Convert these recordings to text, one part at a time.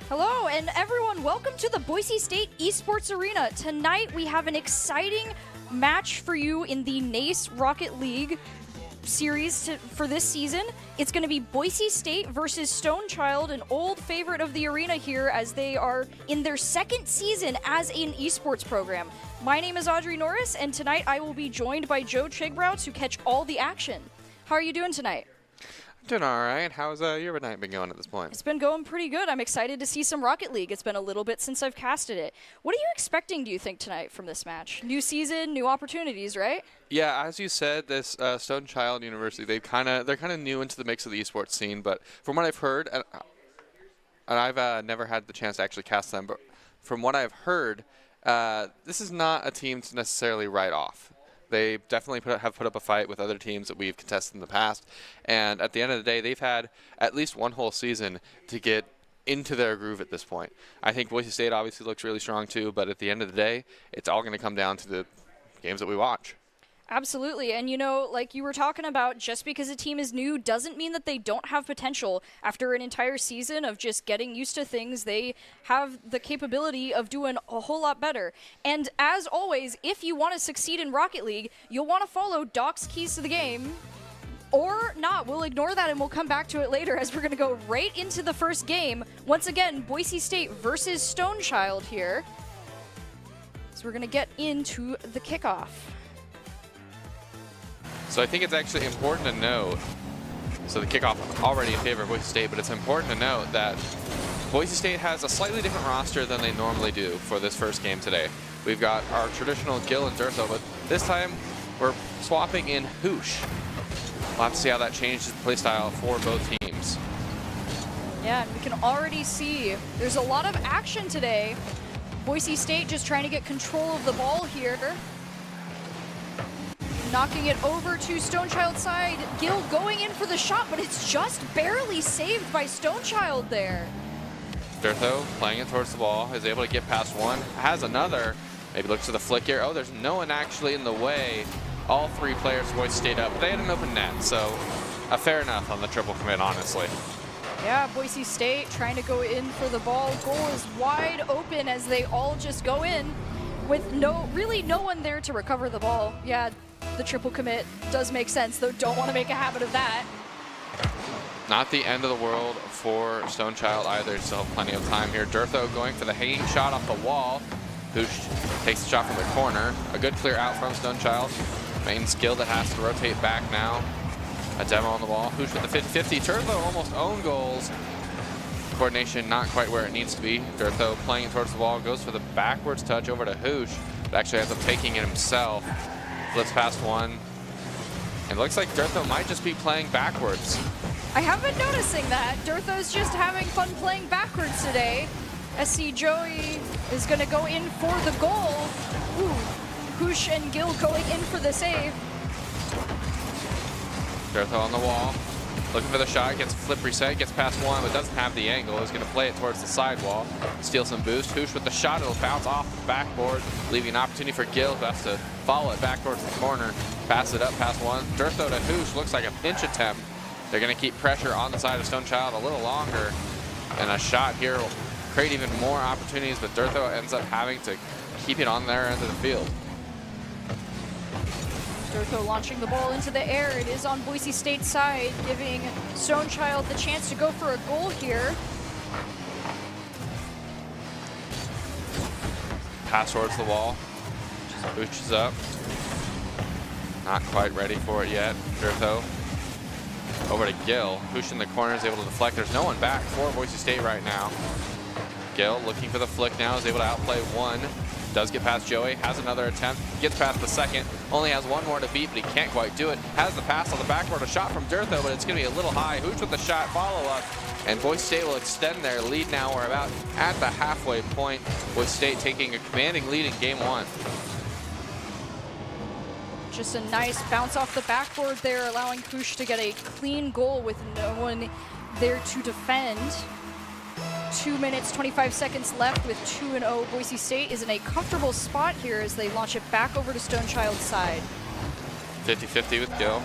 Hello, and everyone, welcome to the Boise State Esports Arena. Tonight, we have an exciting match for you in the NACE Rocket League series for this season. It's going to be Boise State versus Stonechild, an old favorite of the arena here as they are in their second season as an esports program. My name is Audrey Norris, and tonight I will be joined by Joe Chigbrow to catch all the action. How are you doing tonight? Doing all right. How's your night been going at this point? It's been going pretty good. I'm excited to see some Rocket League. It's been a little bit since I've casted it. What are you expecting, do you think, tonight from this match? New season, new opportunities, right? Yeah, as you said, this Stonechild University, they're kind of new into the mix of the esports scene. But from what I've heard, and I've never had the chance to actually cast them, but from what I've heard, this is not a team to necessarily write off. They definitely have put up a fight with other teams that we've contested in the past. And at the end of the day, they've had at least one whole season to get into their groove at this point. I think Boise State obviously looks really strong too, but at the end of the day, it's all going to come down to the games that we watch. Absolutely. And, you know, like you were talking about, just because a team is new doesn't mean that they don't have potential. After an entire season of just getting used to things, they have the capability of doing a whole lot better. And as always, if you want to succeed in Rocket League, you'll want to follow Doc's keys to the game. Or not. We'll ignore that and we'll come back to it later as we're going to go right into the first game. Once again, Boise State versus Stonechild here. So we're going to get into the kickoff. So I think it's actually important to note, so the kickoff already in favor of Boise State, but it's important to note that Boise State has a slightly different roster than they normally do for this first game today. We've got our traditional Gil and Durtho, but this time we're swapping in Hoosh. We'll have to see how that changes the playstyle for both teams. Yeah, and we can already see there's a lot of action today. Boise State just trying to get control of the ball here. Knocking it over to Stonechild's side. Gil going in for the shot, but it's just barely saved by Stonechild there. Durtho playing it towards the ball, is able to get past one, has another, maybe looks to the flick here. Oh, there's no one actually in the way. All three players Boise State up, but they had an open net, so fair enough on the triple commit, honestly. Yeah, Boise State trying to go in for the ball. Goal is wide open as they all just go in with really no one there to recover the ball. Yeah, the triple commit does make sense, though don't want to make a habit of that. Not the end of the world for Stonechild either, still have plenty of time here. Durtho going for the hanging shot off the wall. Hoosh takes the shot from the corner. A good clear out from Stonechild. Main skill that has to rotate back now. A demo on the wall. Hoosh with the 50-50. Durtho almost own goals. Coordination not quite where it needs to be. Durtho playing towards the wall, goes for the backwards touch over to Hoosh, but actually ends up taking it himself. Flips past one. And looks like Durtho might just be playing backwards. I have been noticing that. Durtho's just having fun playing backwards today. SC Joey is going to go in for the goal. Ooh, Hoosh and Gil going in for the save. Durtho on the wall, looking for the shot, gets flip reset, gets past one, but doesn't have the angle. Is going to play it towards the sidewall, steal some boost. Hoosh with the shot, it'll bounce off the backboard, leaving an opportunity for Gil. Best to follow it back towards the corner, pass it up past one. Durtho to Hoosh, looks like a pinch attempt. They're going to keep pressure on the side of Stonechild a little longer, and a shot here will create even more opportunities, but Durtho ends up having to keep it on their end of the field. Durtho launching the ball into the air. It is on Boise State's side, giving Stonechild the chance to go for a goal here. Pass towards the wall. Hoosh is up. Not quite ready for it yet. Durtho over to Gil. Hoosh in the corner is able to deflect. There's no one back for Boise State right now. Gil looking for the flick now, is able to outplay one. Does get past Joey, has another attempt, gets past the second, only has one more to beat, but he can't quite do it. Has the pass on the backboard, a shot from Durtho, but it's going to be a little high. Hooch with the shot, follow-up, and Boise State will extend their lead now. We're about at the halfway point. Boise State taking a commanding lead in game one. Just a nice bounce off the backboard there, allowing Hooch to get a clean goal with no one there to defend. 2 minutes, 25 seconds left with 2-0. Boise State is in a comfortable spot here as they launch it back over to Stonechild's side. 50-50 with Gil.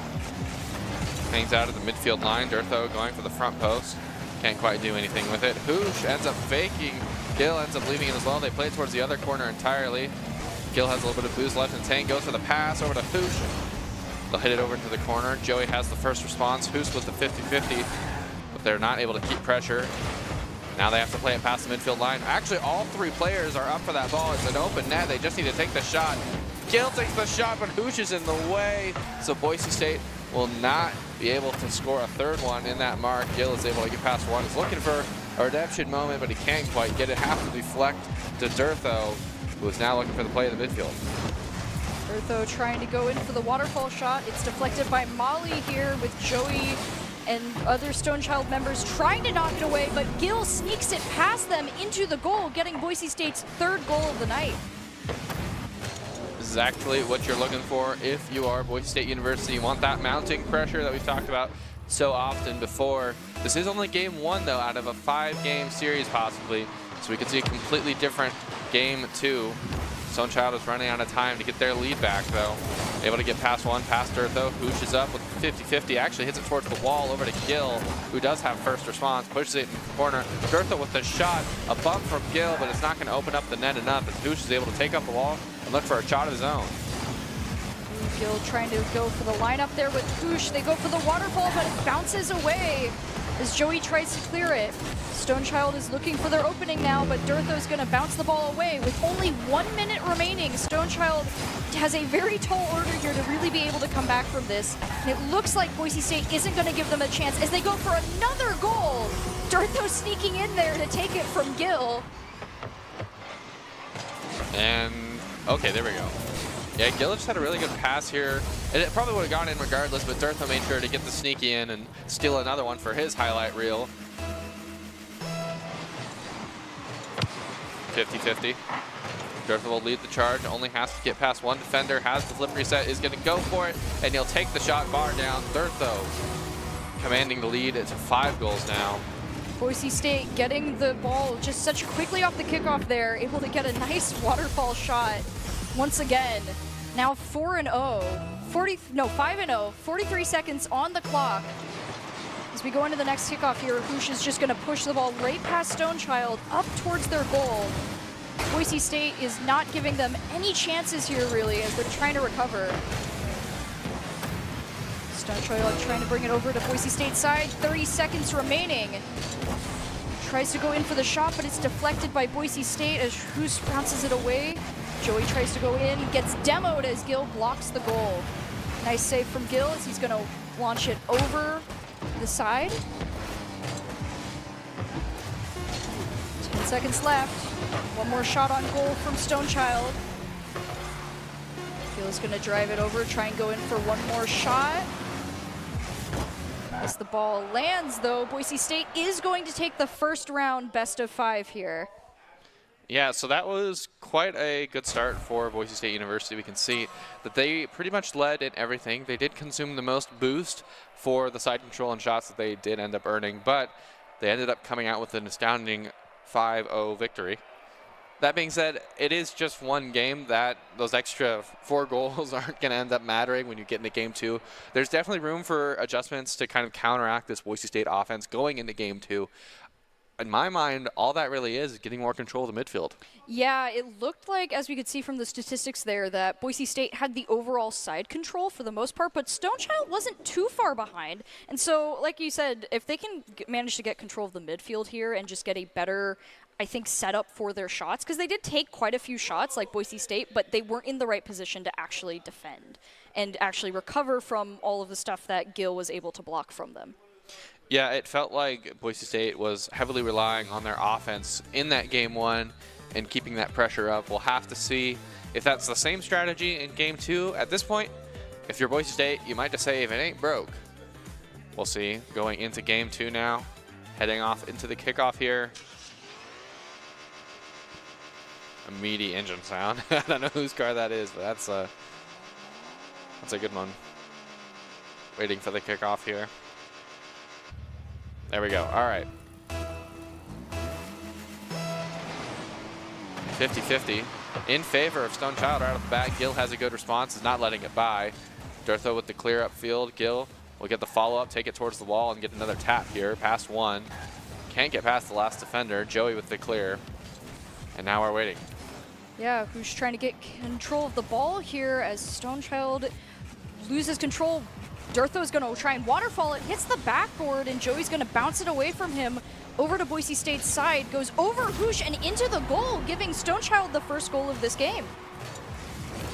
Hangs out at the midfield line. Durtho going for the front post. Can't quite do anything with it. Hooch ends up faking. Gil ends up leaving it as well. They play it towards the other corner entirely. Gil has a little bit of boost left in the tank. Goes for the pass over to Hooch. They'll hit it over to the corner. Joey has the first response. Hooch with the 50-50, but they're not able to keep pressure. Now they have to play it past the midfield line. Actually, all three players are up for that ball. It's an open net. They just need to take the shot. Gil takes the shot, but Hooch is in the way. So Boise State will not be able to score a third one in that mark. Gil is able to get past one. He's looking for a redemption moment, but he can't quite get it. Have to deflect to Durtho, who is now looking for the play in the midfield. Durtho trying to go in for the waterfall shot. It's deflected by Molly here with Joey and other Stonechild members trying to knock it away, but Gil sneaks it past them into the goal, getting Boise State's third goal of the night. This is actually what you're looking for if you are Boise State University. You want that mounting pressure that we've talked about so often before. This is only game one, though, out of a 5-game series possibly, so we could see a completely different game two. Stonechild is running out of time to get their lead back, though. Able to get past one, past Durtho. Hooch is up with 50-50. Actually hits it towards the wall over to Gil, who does have first response. Pushes it in the corner. Durtho with the shot. A bump from Gil, but it's not going to open up the net enough as Hooch is able to take up the wall and look for a shot of his own. Gil trying to go for the lineup there with Hooch. They go for the waterfall, but it bounces away as Joey tries to clear it. Stonechild is looking for their opening now, but Durtho's going to bounce the ball away. With only 1 minute remaining, Stonechild has a very tall order here to really be able to come back from this. And it looks like Boise State isn't going to give them a chance as they go for another goal. Durtho sneaking in there to take it from Gil. And, okay, there we go. Yeah, Gil just had a really good pass here. And it probably would have gone in regardless, but Durtho made sure to get the sneaky in and steal another one for his highlight reel. 50-50. Durtho will lead the charge, only has to get past one defender, has the flip reset, is going to go for it, and he'll take the shot bar down. Durtho commanding the lead. It's 5 goals now. Boise State getting the ball just such quickly off the kickoff there, able to get a nice waterfall shot once again. Now 4-0, 5-0, 43 seconds on the clock. As we go into the next kickoff here, Hooch is just going to push the ball right past Stonechild up towards their goal. Boise State is not giving them any chances here, really, as they're trying to recover. Stonechild trying to bring it over to Boise State's side. 30 seconds remaining. Tries to go in for the shot, but it's deflected by Boise State as Hooch bounces it away. Joey tries to go in, gets demoed as Gil blocks the goal. Nice save from Gil as he's going to launch it over the side. 10 seconds left. One more shot on goal from Stonechild. Gil is going to drive it over, try and go in for one more shot. As the ball lands, though, Boise State is going to take the first round best of 5 here. Yeah, so that was quite a good start for Boise State University. We can see that they pretty much led in everything. They did consume the most boost for the side control and shots that they did end up earning, but they ended up coming out with an astounding 5-0 victory. That being said, it is just one game that those extra 4 goals aren't going to end up mattering when you get into game 2. There's definitely room for adjustments to kind of counteract this Boise State offense going into game 2. In my mind, all that really is getting more control of the midfield. Yeah, it looked like, as we could see from the statistics there, that Boise State had the overall side control for the most part, but Stonechild wasn't too far behind. And so, like you said, if they can manage to get control of the midfield here and just get a better, I think, setup for their shots, because they did take quite a few shots, like Boise State, but they weren't in the right position to actually defend and actually recover from all of the stuff that Gil was able to block from them. Yeah, it felt like Boise State was heavily relying on their offense in that game 1, and keeping that pressure up. We'll have to see if that's the same strategy in game 2. At this point, if you're Boise State, you might just say, if it ain't broke. We'll see. Going into game 2 now, heading off into the kickoff here. A meaty engine sound. I don't know whose car that is, but that's a good one. Waiting for the kickoff here. There we go. All right. 50-50 in favor of Stone Child right off the bat. Gil has a good response, is not letting it by. Durtho with the clear upfield. Gil will get the follow-up, take it towards the wall, and get another tap here. Past one. Can't get past the last defender. Joey with the clear. And now we're waiting. Yeah, who's trying to get control of the ball here as Stone Child loses control. Durtho's going to try and waterfall it, hits the backboard, and Joey's going to bounce it away from him over to Boise State's side, goes over Hoosh and into the goal, giving Stone Child the first goal of this game.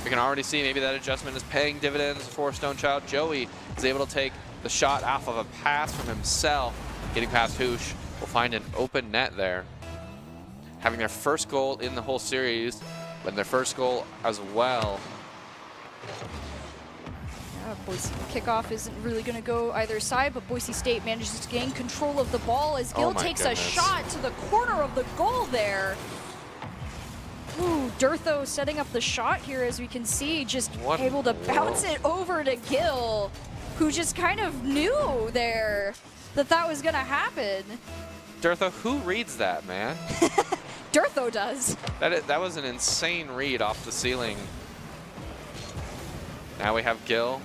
We can already see maybe that adjustment is paying dividends for Stone Child. Joey is able to take the shot off of a pass from himself, getting past Hoosh. Will find an open net there. Having their first goal in the whole series, but their first goal as well. Boise kickoff isn't really going to go either side, but Boise State manages to gain control of the ball as Gil takes a shot to the corner of the goal there. Ooh, Durtho setting up the shot here, as we can see, just able to bounce it over to Gil, who just kind of knew there that was going to happen. Durtho, who reads that, man? Durtho does. That was an insane read off the ceiling. Now we have Gil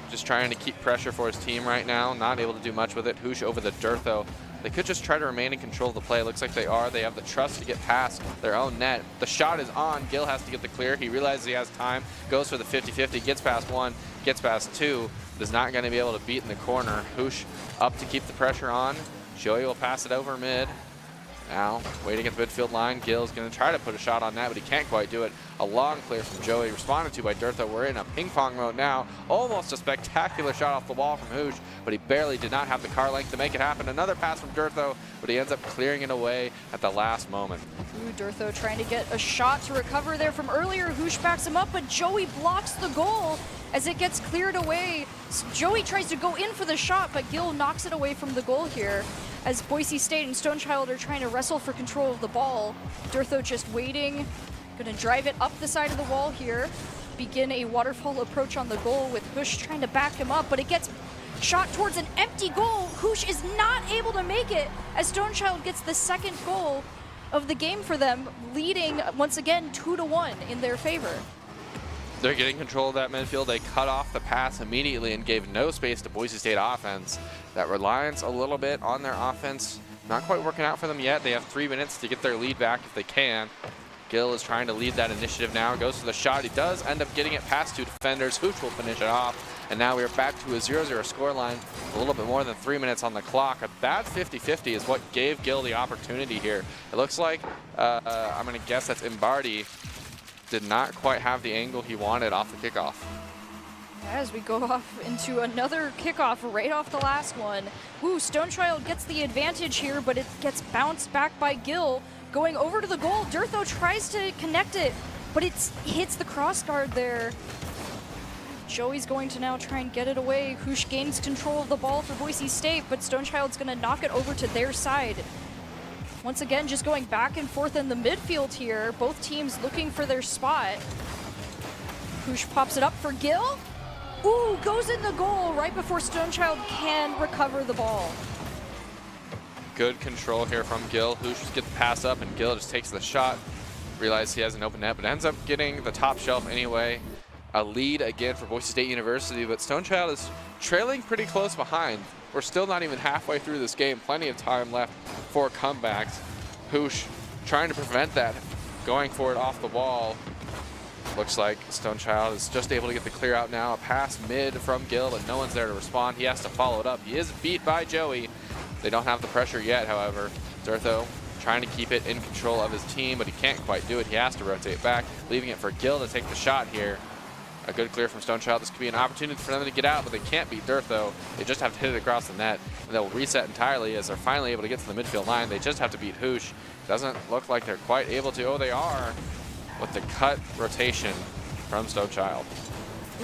just trying to keep pressure for his team right now, not able to do much with it. Hoosh over the Durtho. They could just try to remain in control of the play. It looks like they are. They have the trust to get past their own net. The shot is on. Gil has to get the clear. He realizes he has time, goes for the 50-50, gets past one, gets past two, but is not going to be able to beat in the corner. Hoosh up to keep the pressure on. Joey will pass it over mid. Now, waiting at the midfield line, Gil's going to try to put a shot on that, but he can't quite do it. A long clear from Joey, responded to by Durtho. We're in a ping-pong mode now. Almost a spectacular shot off the wall from Hoosh, but he barely did not have the car length to make it happen. Another pass from Durtho, but he ends up clearing it away at the last moment. Ooh, Durtho trying to get a shot to recover there from earlier. Hoosh backs him up, but Joey blocks the goal as it gets cleared away. Joey tries to go in for the shot, but Gil knocks it away from the goal here, as Boise State and Stone Child are trying to wrestle for control of the ball. Durtho just waiting, gonna drive it up the side of the wall here, begin a waterfall approach on the goal with Hoosh trying to back him up, but it gets shot towards an empty goal. Hoosh is not able to make it as Stone Child gets the second goal of the game for them, leading once again 2-1 in their favor. They're getting control of that midfield. They cut off the pass immediately and gave no space to Boise State offense. That reliance a little bit on their offense, not quite working out for them yet. They have 3 minutes to get their lead back if they can. Gil is trying to lead that initiative now, goes for the shot. He does end up getting it past two defenders. Hoosh will finish it off. And now we are back to a 0-0 scoreline, a little bit more than 3 minutes on the clock. A bad 50-50 is what gave Gil the opportunity here. It looks like, I'm gonna guess that's Imbardi, did not quite have the angle he wanted off the kickoff. As we go off into another kickoff right off the last one. Ooh, Stone Child gets the advantage here, but it gets bounced back by Gil. Going over to the goal, Durtho tries to connect it, but it hits the crossguard there. Joey's going to now try and get it away. Hoosh gains control of the ball for Boise State, but Stone Child's gonna knock it over to their side. Once again, just going back and forth in the midfield here. Both teams looking for their spot. Hoosh pops it up for Gil. Ooh, goes in the goal right before Stone Child can recover the ball. Good control here from Gil. Hoosh just gets the pass up and Gil just takes the shot. Realizes he has an open net, but ends up getting the top shelf anyway. A lead again for Boise State University, but Stone Child is trailing pretty close behind. We're still not even halfway through this game. Plenty of time left for comebacks. Hoosh trying to prevent that, going for it off the wall. Looks like Stone Child is just able to get the clear out now. A pass mid from Gil, but no one's there to respond. He has to follow it up. He is beat by Joey. They don't have the pressure yet, however. Durtho trying to keep it in control of his team, but he can't quite do it. He has to rotate back, leaving it for Gil to take the shot here. A good clear from Stone Child. This could be an opportunity for them to get out, but they can't beat Dirtho. They just have to hit it across the net, and they'll reset entirely as they're finally able to get to the midfield line. They just have to beat Hoosh. Doesn't look like they're quite able to. Oh, they are, with the cut rotation from Stone Child.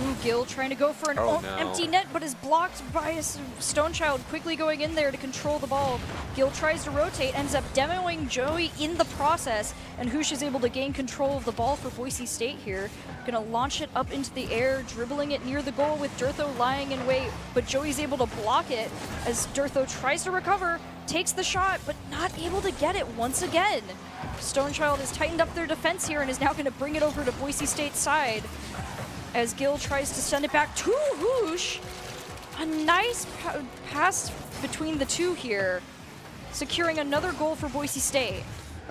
Ooh, Gil trying to go for an empty net, but is blocked by a Stone Child quickly going in there to control the ball. Gil tries to rotate, ends up demoing Joey in the process, and Hoosh is able to gain control of the ball for Boise State here. Gonna launch it up into the air, dribbling it near the goal with Dirtho lying in wait, but Joey's able to block it as Dirtho tries to recover, takes the shot, but not able to get it once again. Stone Child has tightened up their defense here and is now gonna bring it over to Boise State's side, as Gil tries to send it back to Hoosh. A nice pass between the two here, securing another goal for Boise State.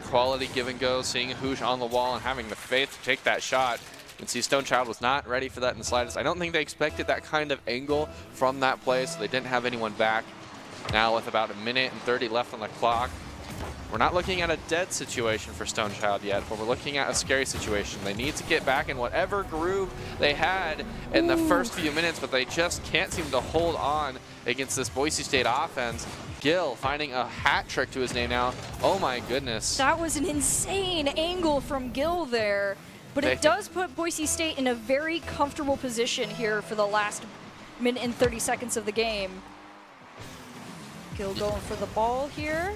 Quality give and go, seeing Hoosh on the wall and having the faith to take that shot. You can see Stone Child was not ready for that in the slightest. I don't think they expected that kind of angle from that play, so they didn't have anyone back. Now with about 1:30 left on the clock, we're not looking at a dead situation for Stone Child yet, but we're looking at a scary situation. They need to get back in whatever groove they had in the first few minutes, but they just can't seem to hold on against this Boise State offense. Gil finding a hat trick to his name now. Oh my goodness. That was an insane angle from Gil there, but it does put Boise State in a very comfortable position here for the last minute and 30 seconds of the game. Gil going for the ball here.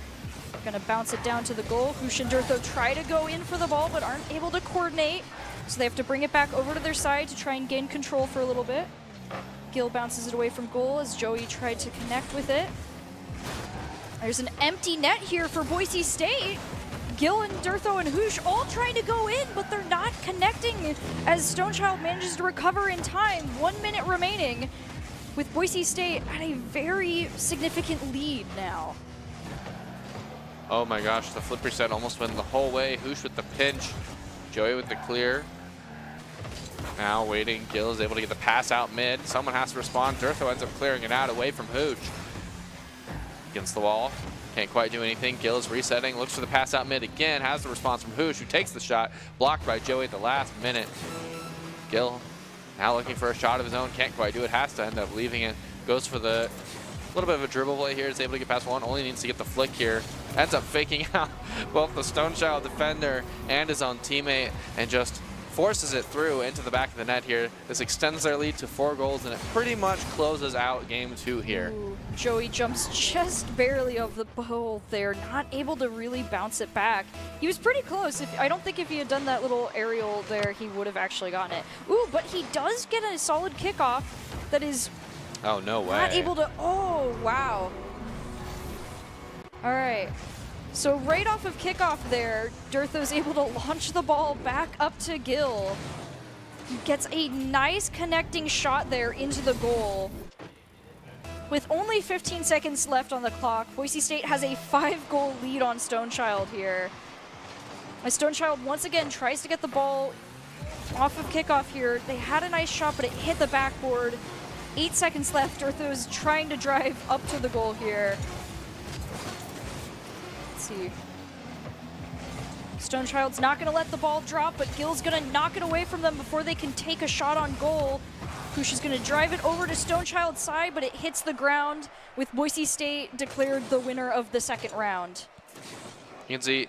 Gonna bounce it down to the goal. Hoosh and Dirtho try to go in for the ball, but aren't able to coordinate. So they have to bring it back over to their side to try and gain control for a little bit. Gil bounces it away from goal as Joey tried to connect with it. There's an empty net here for Boise State. Gil and Dirtho and Hoosh all trying to go in, but they're not connecting as Stone Child manages to recover in time. 1 minute remaining, with Boise State at a very significant lead now. Oh my gosh, the flip reset almost went the whole way. Hoosh with the pinch, Joey with the clear. Now waiting, Gil is able to get the pass out mid. Someone has to respond. Dirtho ends up clearing it out away from Hoosh. Against the wall, can't quite do anything. Gil is resetting, looks for the pass out mid again, has the response from Hoosh, who takes the shot, blocked by Joey at the last minute. Gil now looking for a shot of his own, can't quite do it, has to end up leaving it. Goes for the little bit of a dribble play here, is able to get past one, only needs to get the flick here. Ends up faking out both the Stone Child defender and his own teammate and just forces it through into the back of the net here. This extends their lead to 4 goals and it pretty much closes out game 2 here. Ooh, Joey jumps just barely over the goal there, not able to really bounce it back. He was pretty close. I don't think if he had done that little aerial there, he would have actually gotten it. Ooh, but he does get a solid kickoff that is oh, no way. Not able to, oh, wow. All right, so right off of kickoff there, Dirtho's able to launch the ball back up to Gil. He gets a nice connecting shot there into the goal. With only 15 seconds left on the clock, Boise State has a 5-goal lead on Stone Child here. Stone Child once again tries to get the ball off of kickoff here. They had a nice shot, but it hit the backboard. 8 seconds left. Dirtho's trying to drive up to the goal here. Let's see. Stone Child's not going to let the ball drop, but Gil's going to knock it away from them before they can take a shot on goal. Hoosh is going to drive it over to Stone Child's side, but it hits the ground, with Boise State declared the winner of the second round. You can see,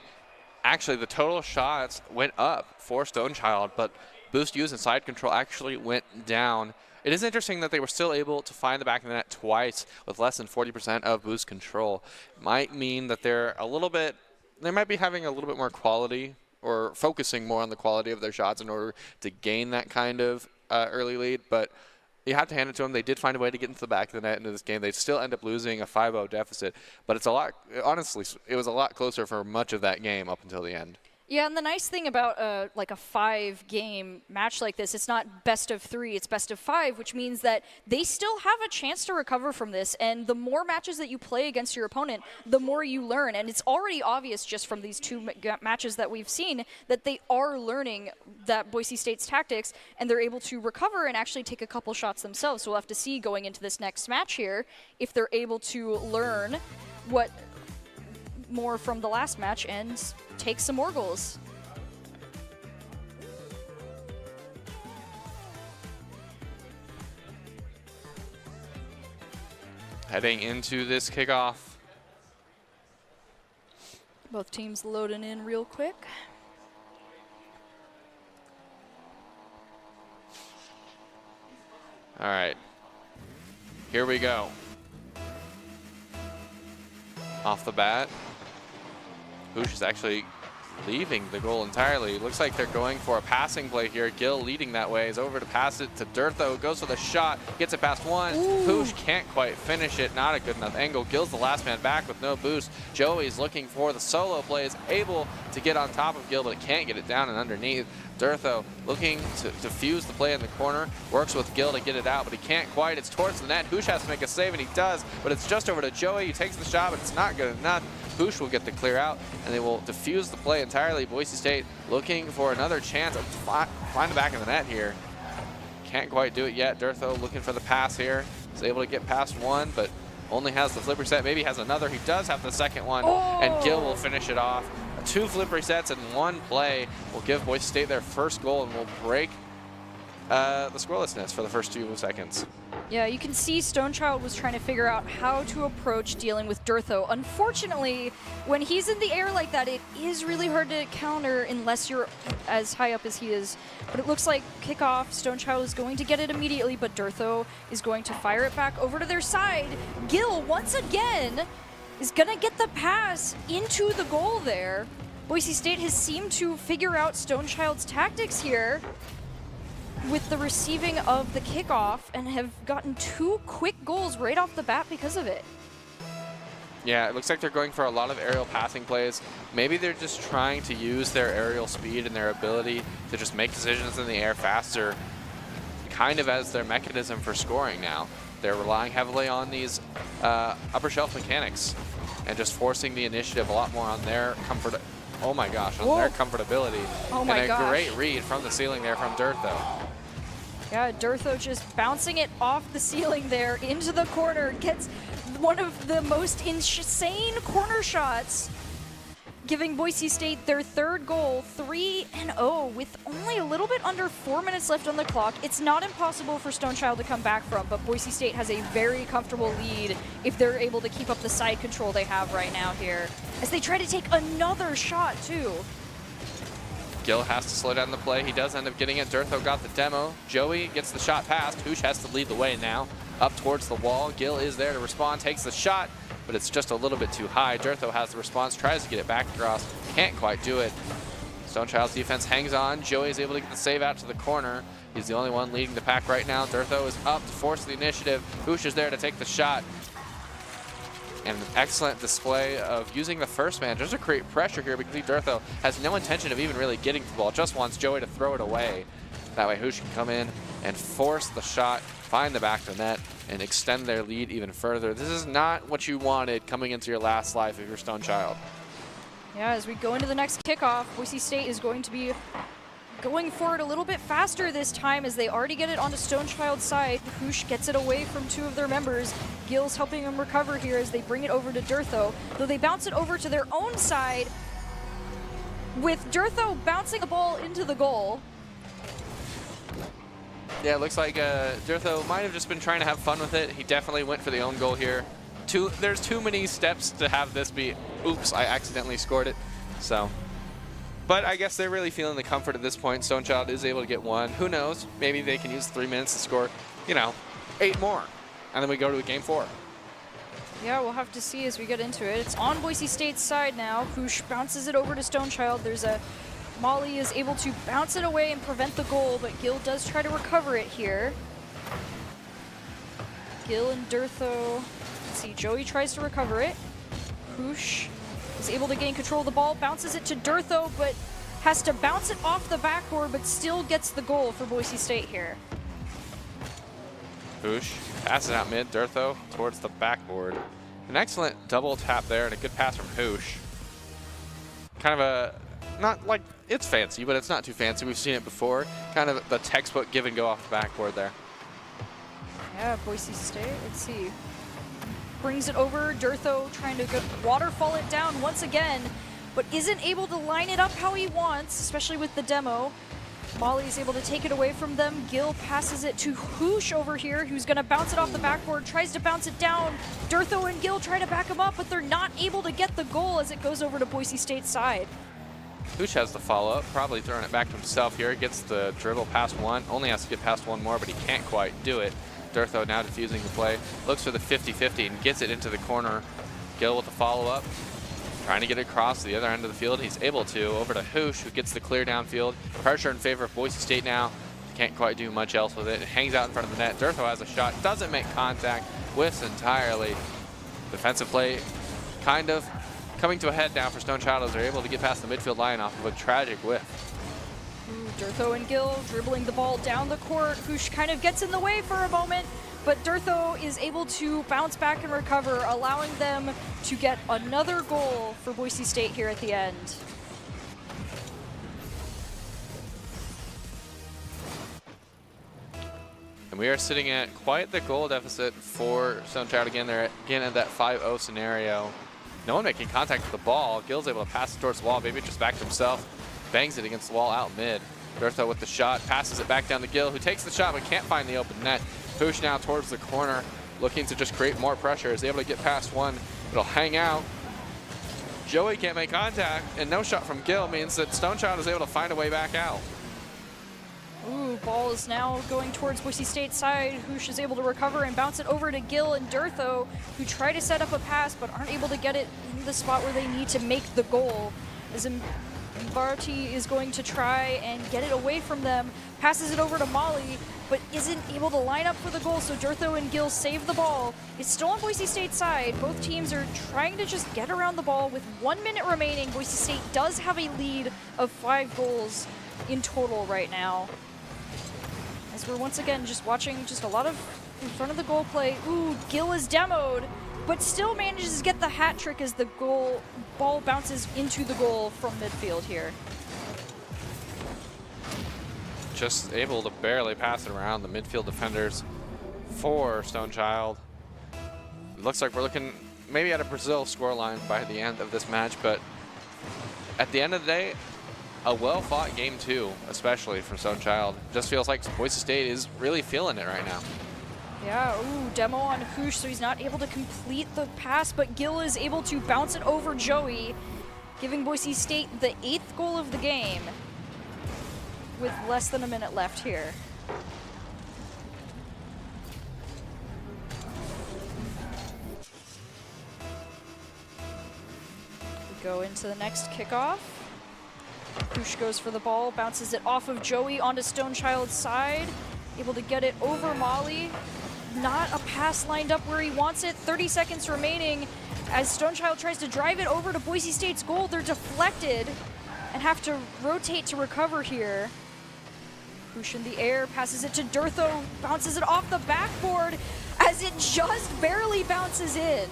actually, the total shots went up for Stone Child, but boost use and side control actually went down. It is interesting that they were still able to find the back of the net twice with less than 40% of boost control. Might mean that they might be having a little bit more quality or focusing more on the quality of their shots in order to gain that kind of early lead. But you have to hand it to them. They did find a way to get into the back of the net into this game. They still end up losing a 5-0 deficit. But it's a lot, honestly, it was a lot closer for much of that game up until the end. Yeah, and the nice thing about like a 5-game match like this, it's not best of 3, it's best of 5, which means that they still have a chance to recover from this. And the more matches that you play against your opponent, the more you learn. And it's already obvious just from these 2 matches that we've seen that they are learning that Boise State's tactics, and they're able to recover and actually take a couple shots themselves. So we'll have to see going into this next match here if they're able to learn what more from the last match and take some more goals. heading into this kickoff. Both teams loading in real quick. All right, here we go. Off the bat, Hoosh is actually leaving the goal entirely. Looks like they're going for a passing play here. Gil leading that way is over to pass it to Durtho. Goes for the shot, gets it past one. Hoosh can't quite finish it. Not a good enough angle. Gil's the last man back with no boost. Joey's looking for the solo play, is able to get on top of Gil, but can't get it down and underneath. Durtho looking to defuse the play in the corner, works with Gil to get it out, but he can't quite. It's towards the net. Hoosh has to make a save, and he does, but it's just over to Joey. He takes the shot, but it's not good enough. Hoosh will get the clear out, and they will defuse the play entirely. Boise State looking for another chance to find the back of the net here. Can't quite do it yet. Durtho looking for the pass here. Is able to get past one, but only has the flip reset. Maybe has another. He does have the second one, and Gil will finish it off. 2 flip resets in 1 play will give Boise State their first goal and will break the scorelessness for the first 2 seconds. Yeah, you can see Stonechild was trying to figure out how to approach dealing with Durtho. Unfortunately, when he's in the air like that, it is really hard to counter unless you're as high up as he is. But it looks like kickoff, Stonechild is going to get it immediately, but Durtho is going to fire it back over to their side. Gil, once again, is going to get the pass into the goal there. Boise State has seemed to figure out Stonechild's tactics here with the receiving of the kickoff and have gotten 2 quick goals right off the bat because of it. Yeah, it looks like they're going for a lot of aerial passing plays. Maybe they're just trying to use their aerial speed and their ability to just make decisions in the air faster, kind of as their mechanism for scoring now. They're relying heavily on these upper shelf mechanics and just forcing the initiative a lot more on their comfort. Oh my gosh, on their comfortability. Oh my and a gosh. Great read from the ceiling there from Durtho. Yeah, Durtho just bouncing it off the ceiling there into the corner. Gets one of the most insane corner shots, giving Boise State their 3rd goal, 3-0, with only a little bit under 4 minutes left on the clock. It's not impossible for Stonechild to come back from, but Boise State has a very comfortable lead if they're able to keep up the side control they have right now here, as they try to take another shot, too. Gil has to slow down the play. He does end up getting it. Durtho got the demo. Joey gets the shot past. Hoosh has to lead the way now. Up towards the wall. Gil is there to respond, takes the shot, but it's just a little bit too high. Durtho has the response, tries to get it back across. Can't quite do it. Stonechild's defense hangs on. Joey is able to get the save out to the corner. He's the only one leading the pack right now. Durtho is up to force the initiative. Hoosh is there to take the shot. And an excellent display of using the first man just to create pressure here, because Durtho has no intention of even really getting to the ball, just wants Joey to throw it away. That way Hoosh can come in and force the shot, find the back of the net, and extend their lead even further. This is not what you wanted coming into your last life if you're Stonechild. Yeah, as we go into the next kickoff, Boise State is going to be going for it a little bit faster this time, as they already get it onto Stonechild's side. Hoosh gets it away from 2 of their members. Gil's helping them recover here as they bring it over to Durtho, though they bounce it over to their own side, with Durtho bouncing the ball into the goal. Yeah, it looks like Durtho might have just been trying to have fun with it. He definitely went for the own goal here. There's too many steps to have this be, oops, I accidentally scored it. So, but I guess they're really feeling the comfort at this point. Stonechild is able to get 1. Who knows? Maybe they can use 3 minutes to score, 8 more. And then we go to a game 4. Yeah, we'll have to see as we get into it. It's on Boise State's side now. Hoosh bounces it over to Stonechild. There's a Molly is able to bounce it away and prevent the goal, but Gil does try to recover it here. Gil and Durtho. Let's see, Joey tries to recover it. Hoosh is able to gain control of the ball, bounces it to Durtho, but has to bounce it off the backboard, but still gets the goal for Boise State here. Hoosh passes out mid. Durtho towards the backboard. An excellent double tap there and a good pass from Hoosh. Kind of a, not like, it's fancy, but it's not too fancy. We've seen it before. Kind of the textbook give and go off the backboard there. Yeah, Boise State, let's see. Brings it over, Durtho trying to go waterfall it down once again, but isn't able to line it up how he wants, especially with the demo. Molly's able to take it away from them. Gil passes it to Hoosh over here, who's going to bounce it off the backboard, tries to bounce it down. Durtho and Gil try to back him up, but they're not able to get the goal as it goes over to Boise State's side. Hoosh has the follow-up, probably throwing it back to himself here. Gets the dribble past one, only has to get past one more, but he can't quite do it. Durtho now defusing the play, looks for the 50-50 and gets it into the corner. Gil with the follow-up, trying to get it across to the other end of the field. He's able to, over to Hoosh, who gets the clear downfield. Pressure in favor of Boise State now. Can't quite do much else with it. It hangs out in front of the net. Durtho has a shot, doesn't make contact, whiffs entirely. Defensive play kind of coming to a head now for Stone Child as they're able to get past the midfield line off of a tragic whiff. Durtho and Gil dribbling the ball down the court. Hoosh kind of gets in the way for a moment, but Durtho is able to bounce back and recover, allowing them to get another goal for Boise State here at the end. And we are sitting at quite the goal deficit for Stone Child again. They're again at that 5-0 scenario. No one making contact with the ball. Gil's able to pass it towards the wall, maybe just back to himself. Bangs it against the wall out mid. Durtho with the shot, passes it back down to Gil, who takes the shot but can't find the open net. Push now towards the corner, looking to just create more pressure. Is able to get past one. It'll hang out. Joey can't make contact, and no shot from Gil means that Stone Child is able to find a way back out. Ooh, ball is now going towards Boise State's side. Hoosh is able to recover and bounce it over to Gil and Durtho, who try to set up a pass but aren't able to get it in the spot where they need to make the goal. As Mbarati is going to try and get it away from them, passes it over to Molly, but isn't able to line up for the goal, so Durtho and Gil save the ball. It's still on Boise State's side. Both teams are trying to just get around the ball with 1 minute remaining. Boise State does have a lead of 5 goals in total right now. As we're once again just watching just a lot of in front of the goal play. Ooh, Gil is demoed, but still manages to get the hat trick as the ball bounces into the goal from midfield here. Just able to barely pass it around the midfield defenders for Stone Child. It looks like we're looking maybe at a Brazil scoreline by the end of this match, but at the end of the day, a well-fought game two, especially from Stone Child. Just feels like Boise State is really feeling it right now. Yeah, ooh, demo on Hoosh, so he's not able to complete the pass, but Gil is able to bounce it over Joey, giving Boise State the 8th goal of the game with less than a minute left here. We go into the next kickoff. Hoosh goes for the ball, bounces it off of Joey onto Stone Child's side, able to get it over Molly. Not a pass lined up where he wants it. 30 seconds remaining as Stone Child tries to drive it over to Boise State's goal. They're deflected and have to rotate to recover here. Hoosh in the air, passes it to Durtho, bounces it off the backboard as it just barely bounces in.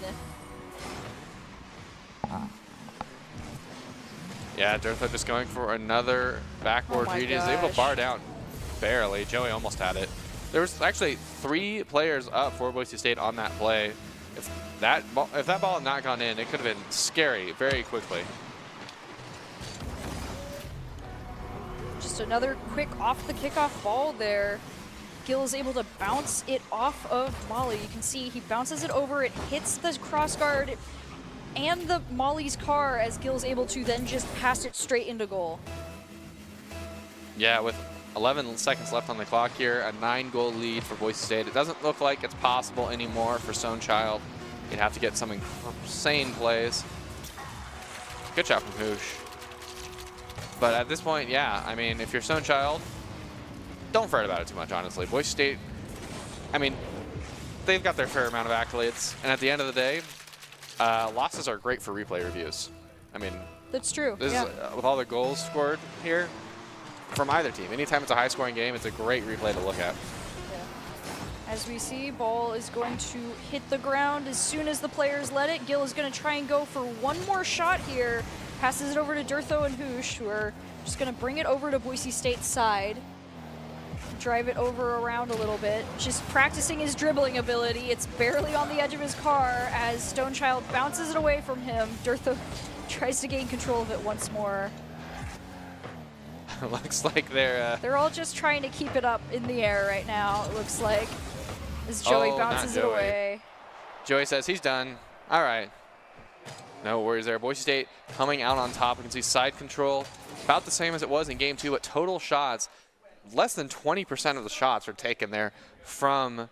Yeah, Durtho just going for another backboard read. He's able to bar down barely. Joey almost had it. There was actually 3 players up for Boise State on that play. If that ball had not gone in, it could have been scary very quickly. Just another quick off the kickoff ball there. Gil is able to bounce it off of Molly. You can see he bounces it over, it hits the cross guard and the Molly's car as Gil's able to then just pass it straight into goal. Yeah, with 11 seconds left on the clock here, a 9-goal lead for Boise State. It doesn't look like it's possible anymore for Stone Child. You'd have to get some insane plays. Good shot from Hoosh. But at this point, yeah, I mean, if you're Stone Child, don't fret about it too much, honestly. Boise State, I mean, they've got their fair amount of accolades. And at the end of the day, losses are great for replay reviews. I mean, that's true. This is, with all the goals scored here from either team. Anytime it's a high-scoring game, it's a great replay to look at. Yeah. As we see, ball is going to hit the ground as soon as the players let it. Gil is going to try and go for one more shot here. Passes it over to Durtho and Hoosh, who are just going to bring it over to Boise State's side. Drive it over around a little bit. Just practicing his dribbling ability. It's barely on the edge of his car as Stone Child bounces it away from him. Durtho tries to gain control of it once more. Looks like they're... They're all just trying to keep it up in the air right now, it looks like, as Joey bounces it away. Joey says he's done. All right. No worries there. Boise State coming out on top. We can see side control about the same as it was in game 2, but total shots, less than 20% of the shots are taken there from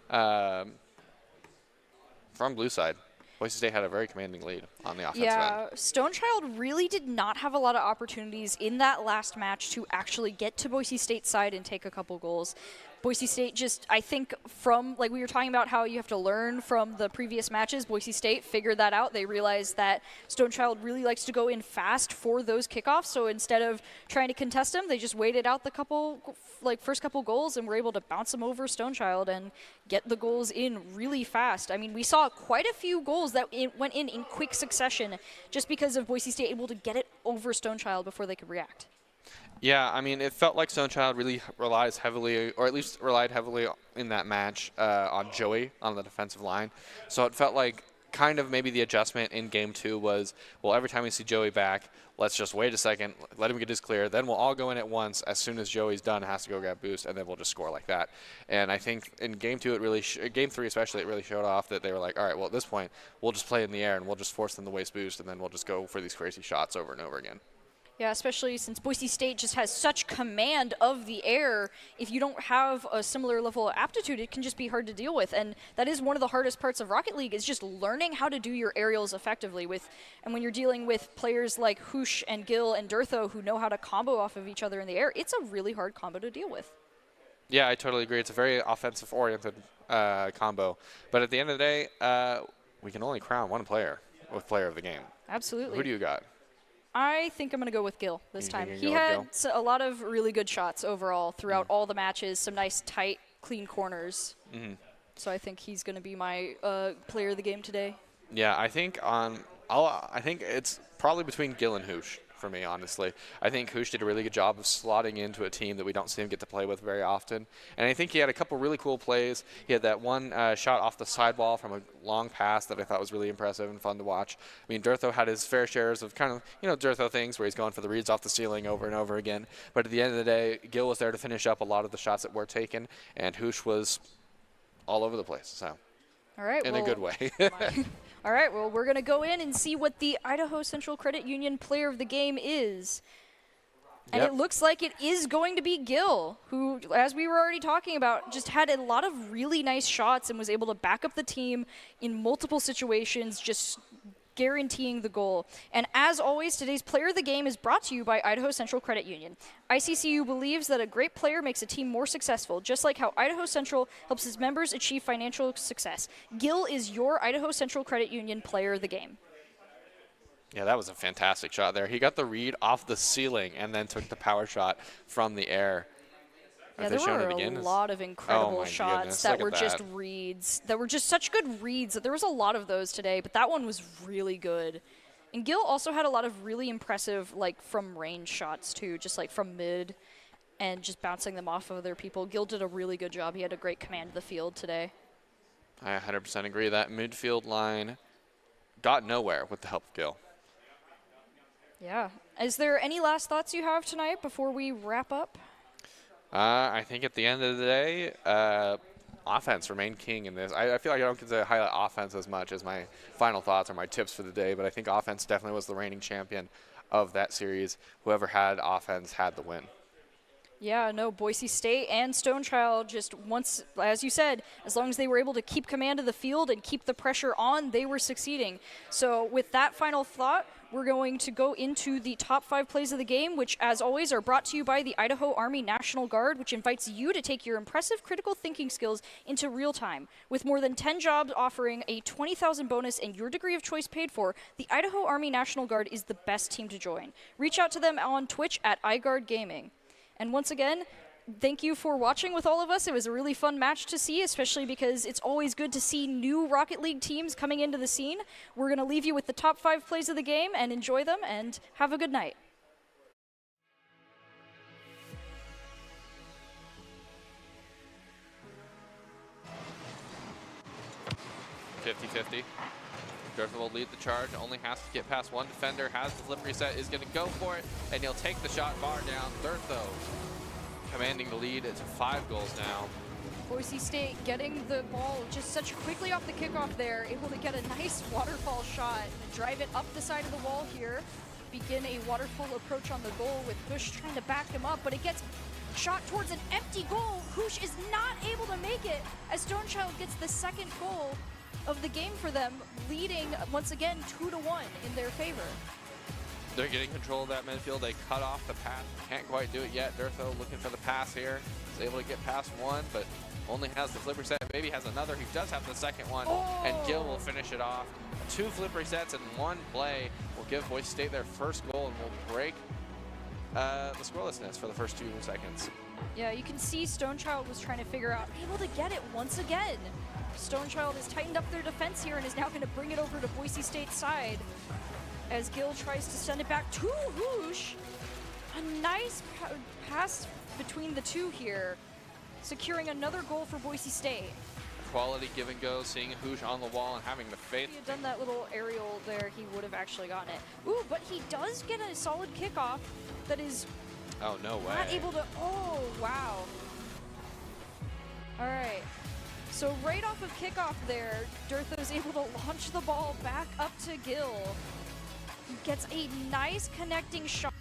blue side. Boise State had a very commanding lead on the offensive end. Stonechild really did not have a lot of opportunities in that last match to actually get to Boise State's side and take a couple goals. Boise State just, I think from, like we were talking about how you have to learn from the previous matches, Boise State figured that out. They realized that Stonechild really likes to go in fast for those kickoffs, so instead of trying to contest them, they just waited out the first couple goals and were able to bounce them over Stonechild and get the goals in really fast. I mean, we saw quite a few goals that went in quick succession just because of Boise State able to get it over Stonechild before they could react. Yeah, I mean, it felt like Stonechild really relies heavily, or at least relied heavily in that match on Joey on the defensive line. So it felt like kind of maybe the adjustment in game 2 was, well, every time we see Joey back, let's just wait a second, let him get his clear, then we'll all go in at once. As soon as Joey's done, has to go grab boost, and then we'll just score like that. And I think in game 2, it really, game 3 especially, it really showed off that they were like, all right, well, at this point, we'll just play in the air and we'll just force them to waste boost, and then we'll just go for these crazy shots over and over again. Yeah, especially since Boise State just has such command of the air. If you don't have a similar level of aptitude, it can just be hard to deal with. And that is one of the hardest parts of Rocket League, is just learning how to do your aerials effectively. And when you're dealing with players like Hoosh and Gil and Durtho who know how to combo off of each other in the air, it's a really hard combo to deal with. Yeah, I totally agree. It's a very offensive-oriented combo. But at the end of the day, we can only crown one player with Player of the Game. Absolutely. Who do you got? I think I'm going to go with Gil this time. He had a lot of really good shots overall throughout all the matches, some nice, tight, clean corners. So I think he's going to be my player of the game today. Yeah, I think I think it's probably between Gil and Hoosh for me, honestly. I think Hoosh did a really good job of slotting into a team that we don't see him get to play with very often. And I think he had a couple really cool plays. He had that one shot off the sidewall from a long pass that I thought was really impressive and fun to watch. I mean, Durtho had his fair shares of kind of, Durtho things where he's going for the reads off the ceiling over and over again. But at the end of the day, Gil was there to finish up a lot of the shots that were taken, and Hoosh was all over the place. So, all right, in a good way. All right, well, we're going to go in and see what the Idaho Central Credit Union player of the game is. And it looks like it is going to be Gil, who, as we were already talking about, just had a lot of really nice shots and was able to back up the team in multiple situations, just guaranteeing the goal. And as always, today's player of the game is brought to you by Idaho Central Credit Union. ICCU believes that a great player makes a team more successful, just like how Idaho Central helps its members achieve financial success. Gil is your Idaho Central Credit Union player of the game. Yeah, that was a fantastic shot there. He got the read off the ceiling and then took the power shot from the air. Yeah, there were a lot of incredible shots that were just reads, that were just such good reads. There was a lot of those today, but that one was really good. And Gil also had a lot of really impressive, from range shots too, just from mid and just bouncing them off of other people. Gil did a really good job. He had a great command of the field today. I 100% agree. That midfield line got nowhere with the help of Gil. Yeah. Is there any last thoughts you have tonight before we wrap up? I think at the end of the day, offense remained king in this. I feel like I don't get to highlight offense as much as my final thoughts or my tips for the day, but I think offense definitely was the reigning champion of that series. Whoever had offense had the win. Yeah, no, Boise State and Stonechild just once, as you said, as long as they were able to keep command of the field and keep the pressure on, they were succeeding. So with that final thought, we're going to go into the top 5 plays of the game, which, as always, are brought to you by the Idaho Army National Guard, which invites you to take your impressive critical thinking skills into real time. With more than 10 jobs offering a $20,000 bonus and your degree of choice paid for, the Idaho Army National Guard is the best team to join. Reach out to them on Twitch at iGuard Gaming. And once again, thank you for watching with all of us. It was a really fun match to see, especially because it's always good to see new Rocket League teams coming into the scene. We're going to leave you with the top 5 plays of the game and enjoy them, and have a good night. 50-50. Durtha will lead the charge, only has to get past one defender, has the flip reset, is going to go for it, and he'll take the shot, bar down. Durtha commanding the lead. It's 5 goals now. Boise State getting the ball just such quickly off the kickoff there, able to get a nice waterfall shot, drive it up the side of the wall here, begin a waterfall approach on the goal with Bush trying to back him up, but it gets shot towards an empty goal. Hoosh is not able to make it as Stonechild gets the second goal of the game for them, leading once again 2-1 in their favor. They're getting control of that midfield. They cut off the pass. Can't quite do it yet. Durtha looking for the pass here. Is able to get past one, but only has the flip reset. Maybe has another. He does have the second one, and Gil will finish it off. 2 flip resets and 1 play will give Boise State their first goal and will break the scorelessness for the first 2 seconds. Yeah, you can see Stonechild was trying to figure out, able to get it once again. Stonechild has tightened up their defense here and is now going to bring it over to Boise State's side as Gil tries to send it back to Hoosh. A nice pass between the two here, securing another goal for Boise State. Quality give and go, seeing Hoosh on the wall and having the faith. If he had done that little aerial there, he would have actually gotten it. Ooh, but he does get a solid kickoff that is oh, no way. not able to, oh, wow. All right. So right off of kickoff there, Durtha is able to launch the ball back up to Gil. He gets a nice connecting shot.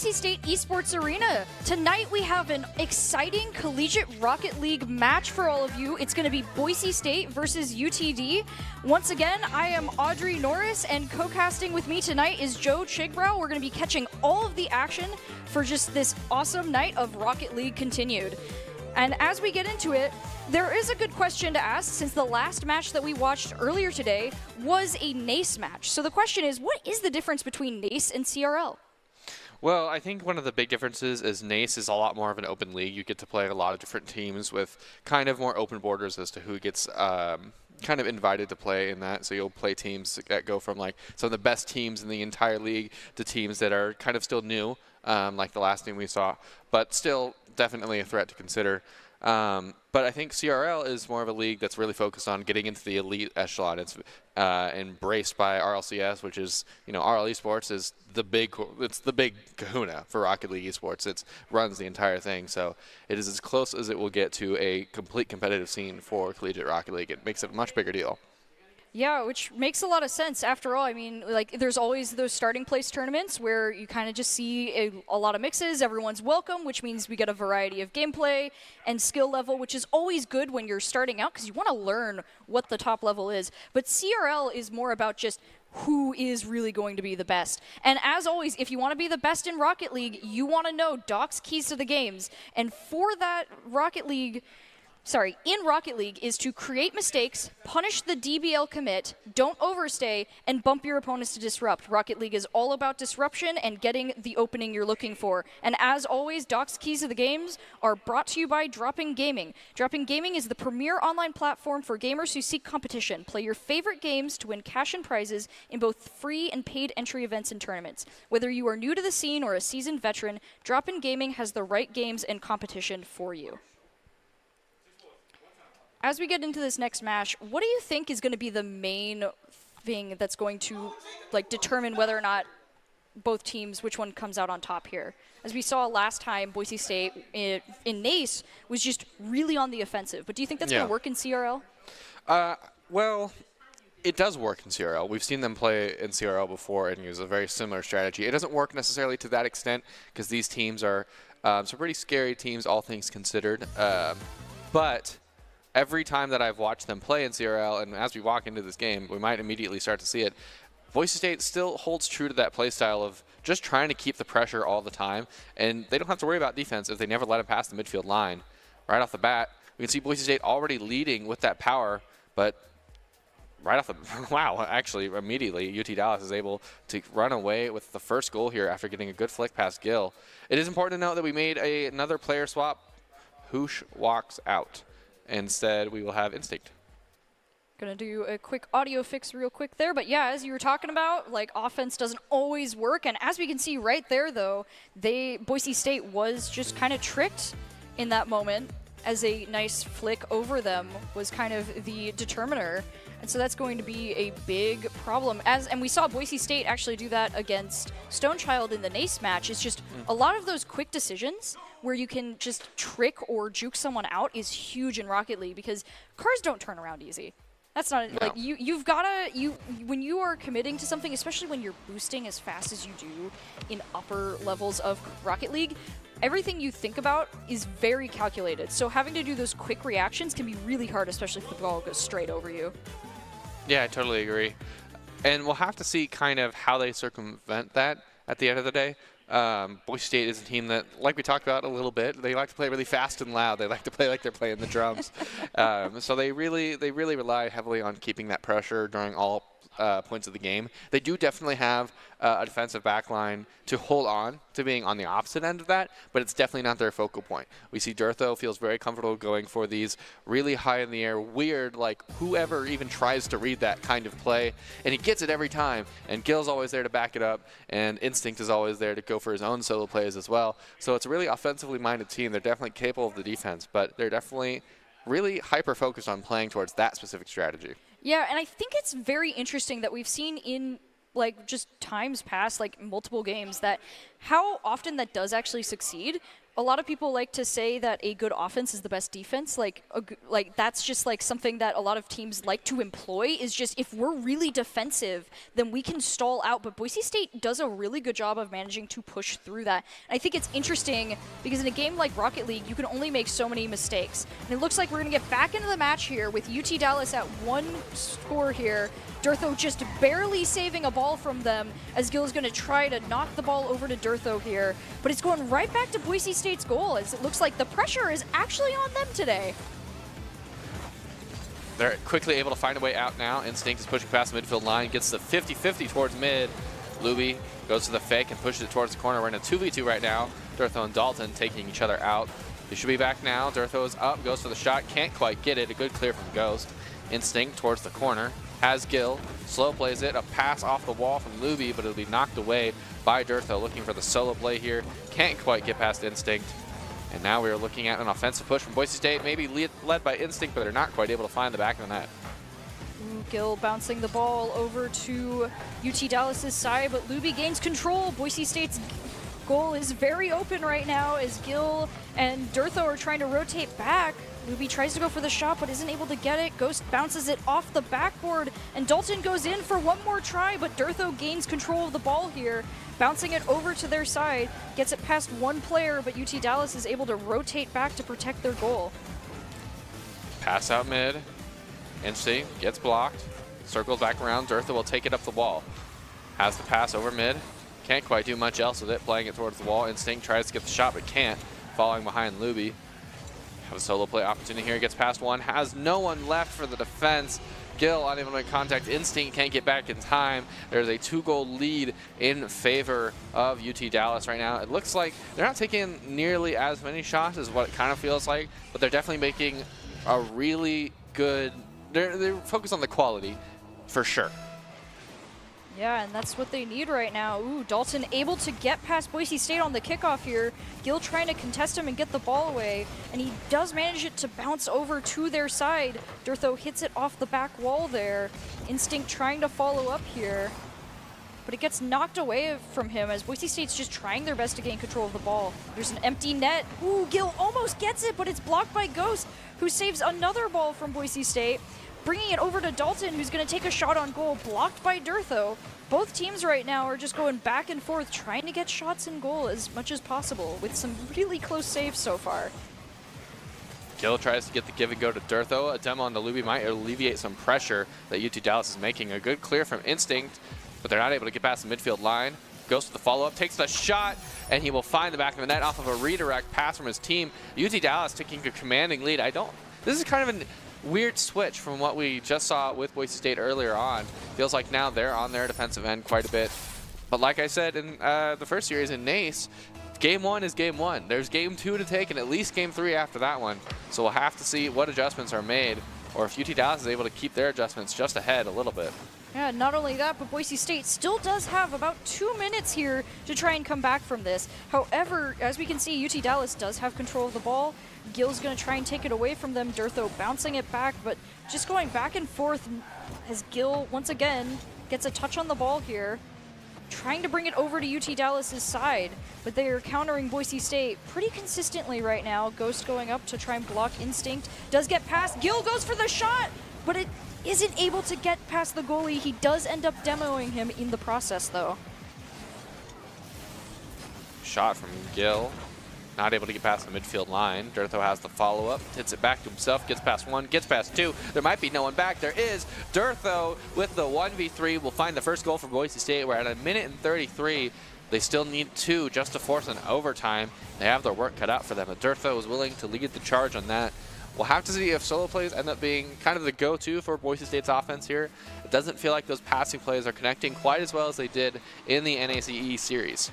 Boise State Esports Arena. Tonight we have an exciting Collegiate Rocket League match for all of you. It's going to be Boise State versus UTD. Once again, I am Audrey Norris, and co-casting with me tonight is Joe Chigbrow. We're going to be catching all of the action for just this awesome night of Rocket League continued. And as we get into it, there is a good question to ask since the last match that we watched earlier today was a NACE match. So the question is, what is the difference between NACE and CRL? Well, I think one of the big differences is NACE is a lot more of an open league. You get to play a lot of different teams with kind of more open borders as to who gets kind of invited to play in that. So you'll play teams that go from like some of the best teams in the entire league to teams that are kind of still new, like the last team we saw, but still definitely a threat to consider. But I think CRL is more of a league that's really focused on getting into the elite echelon. It's embraced by RLCS, which is, RL Esports is the big kahuna for Rocket League Esports. It runs the entire thing. So it is as close as it will get to a complete competitive scene for Collegiate Rocket League. It makes it a much bigger deal. Yeah, which makes a lot of sense. After all, I mean, like, there's always those starting place tournaments where you kind of just see a lot of mixes. Everyone's welcome, which means we get a variety of gameplay and skill level, which is always good when you're starting out because you want to learn what the top level is. But CRL is more about just who is really going to be the best. And as always, if you want to be the best in Rocket League, you want to know Doc's keys to the games. And for that, in Rocket League is to create mistakes, punish the DBL commit, don't overstay, and bump your opponents to disrupt. Rocket League is all about disruption and getting the opening you're looking for. And as always, Doc's keys to the games are brought to you by Dropping Gaming. Dropping Gaming is the premier online platform for gamers who seek competition. Play your favorite games to win cash and prizes in both free and paid entry events and tournaments. Whether you are new to the scene or a seasoned veteran, Dropping Gaming has the right games and competition for you. As we get into this next match, what do you think is going to be the main thing that's going to determine whether or not both teams, which one comes out on top here? As we saw last time, Boise State in NACE was just really on the offensive. But do you think that's going to work in CRL? Well, it does work in CRL. We've seen them play in CRL before and use a very similar strategy. It doesn't work necessarily to that extent because these teams are some pretty scary teams, all things considered. But every time that I've watched them play in CRL, and as we walk into this game, we might immediately start to see it, Boise State still holds true to that play style of just trying to keep the pressure all the time, and they don't have to worry about defense if they never let them pass the midfield line. Right off the bat, we can see Boise State already leading with that power, but right off the actually, immediately, UT Dallas is able to run away with the first goal here after getting a good flick past Gill. It is important to note that we made another player swap. Hoosh walks out. Instead, we will have Instinct. Gonna do a quick audio fix real quick there, but yeah, as you were talking about, offense doesn't always work, and as we can see right there, though, Boise State was just kind of tricked in that moment, as a nice flick over them was kind of the determiner, and so that's going to be a big problem. And we saw Boise State actually do that against Stonechild in the NACE match. It's just a lot of those quick decisions where you can just trick or juke someone out is huge in Rocket League because cars don't turn around easy. That's not no. You've gotta when you are committing to something, especially when you're boosting as fast as you do in upper levels of Rocket League, everything you think about is very calculated. So having to do those quick reactions can be really hard, especially if the ball goes straight over you. Yeah, I totally agree. And we'll have to see kind of how they circumvent that at the end of the day. Boise State is a team that, like we talked about a little bit, they like to play really fast and loud. They like to play like they're playing the drums. So they really rely heavily on keeping that pressure during all points of the game. They do definitely have a defensive backline to hold on to being on the opposite end of that, but it's definitely not their focal point. We see Durtho feels very comfortable going for these really high in the air, weird, whoever even tries to read that kind of play, and he gets it every time, and Gill's always there to back it up, and Instinct is always there to go for his own solo plays as well. So it's a really offensively minded team. They're definitely capable of the defense, but they're definitely really hyper-focused on playing towards that specific strategy. Yeah, and I think it's very interesting that we've seen in just times past, multiple games, that how often that does actually succeed. a lot of people like to say that a good offense is the best defense. Like that's just like something that a lot of teams like to employ, is just if we're really defensive, then we can stall out. But Boise State does a really good job of managing to push through that. And I think it's interesting because in a game like Rocket League, you can only make so many mistakes. And it looks like we're going to get back into the match here with UT Dallas at 1 score here. Durtho just barely saving a ball from them as Gil is going to try to knock the ball over to Durtho here. But it's going right back to Boise State's goal, as it looks like the pressure is actually on them today. They're quickly able to find a way out now. Instinct is pushing past the midfield line, gets the 50-50 towards mid. Luby goes to the fake and pushes it towards the corner. We're in a 2v2 right now. Durtho and Dalton taking each other out. They should be back now. Durtho is up, goes for the shot, can't quite get it. A good clear from Ghost. Instinct towards the corner. Has Gil, slow plays it, a pass off the wall from Luby, but it'll be knocked away by Durtho, looking for the solo play here. Can't quite get past Instinct. And now we are looking at an offensive push from Boise State, maybe led by Instinct, but they're not quite able to find the back of the net. Gil bouncing the ball over to UT Dallas's side, but Luby gains control. Boise State's goal is very open right now as Gil and Durtho are trying to rotate back. Luby tries to go for the shot, but isn't able to get it. Ghost bounces it off the backboard, and Dalton goes in for one more try, but Durtho gains control of the ball here, bouncing it over to their side, gets it past one player, but UT Dallas is able to rotate back to protect their goal. Pass out mid. Instinct gets blocked. Circles back around. Durtho will take it up the wall. Has the pass over mid. Can't quite do much else with it, playing it towards the wall. Instinct tries to get the shot, but can't. Following behind Luby. Have a solo play opportunity here. Gets past one. Has no one left for the defense. Gil unable to make contact. Instinct can't get back in time. There's a 2-goal lead in favor of UT Dallas right now. It looks like they're not taking nearly as many shots as what it kind of feels like, but they're definitely making a really good... They're focused on the quality, for sure. Yeah, and that's what they need right now. Ooh, Dalton able to get past Boise State on the kickoff here. Gil trying to contest him and get the ball away, and he does manage it to bounce over to their side. Durtho hits it off the back wall there. Instinct trying to follow up here, but it gets knocked away from him as Boise State's just trying their best to gain control of the ball. There's an empty net. Ooh, Gil almost gets it, but it's blocked by Ghost, who saves another ball from Boise State, bringing it over to Dalton, who's going to take a shot on goal, blocked by Durtho. Both teams right now are just going back and forth, trying to get shots in goal as much as possible, with some really close saves so far. Gil tries to get the give and go to Durtho. A demo on the Luby might alleviate some pressure that UT Dallas is making. A good clear from Instinct, but they're not able to get past the midfield line. Goes to the follow-up, takes the shot, and he will find the back of the net off of a redirect pass from his team. UT Dallas taking a commanding lead. This is kind of a weird switch from what we just saw with Boise State earlier on. Feels like now they're on their defensive end quite a bit. But like I said in the first series in NACE, game 1 is game 1. There's game 2 to take and at least game 3 after that one. So we'll have to see what adjustments are made, or if UT Dallas is able to keep their adjustments just ahead a little bit. Yeah, not only that, but Boise State still does have about 2 minutes here to try and come back from this. However, as we can see, UT Dallas does have control of the ball. Gil's going to try and take it away from them. Durtho bouncing it back, but just going back and forth as Gil, once again, gets a touch on the ball here. Trying to bring it over to UT Dallas's side, but they are countering Boise State pretty consistently right now. Ghost going up to try and block Instinct. Does get past. Gil goes for the shot, but it isn't able to get past the goalie. He does end up demoing him in the process, though. Shot from Gil. Not able to get past the midfield line. Durtho has the follow-up, hits it back to himself, gets past 1, gets past 2. There might be no one back. There is. Durtho with the 1v3 will find the first goal for Boise State. We're at 1:33. They still need 2 just to force an overtime. They have their work cut out for them, but Durtho is willing to lead the charge on that. We'll have to see if solo plays end up being kind of the go-to for Boise State's offense here. It doesn't feel like those passing plays are connecting quite as well as they did in the NACE series.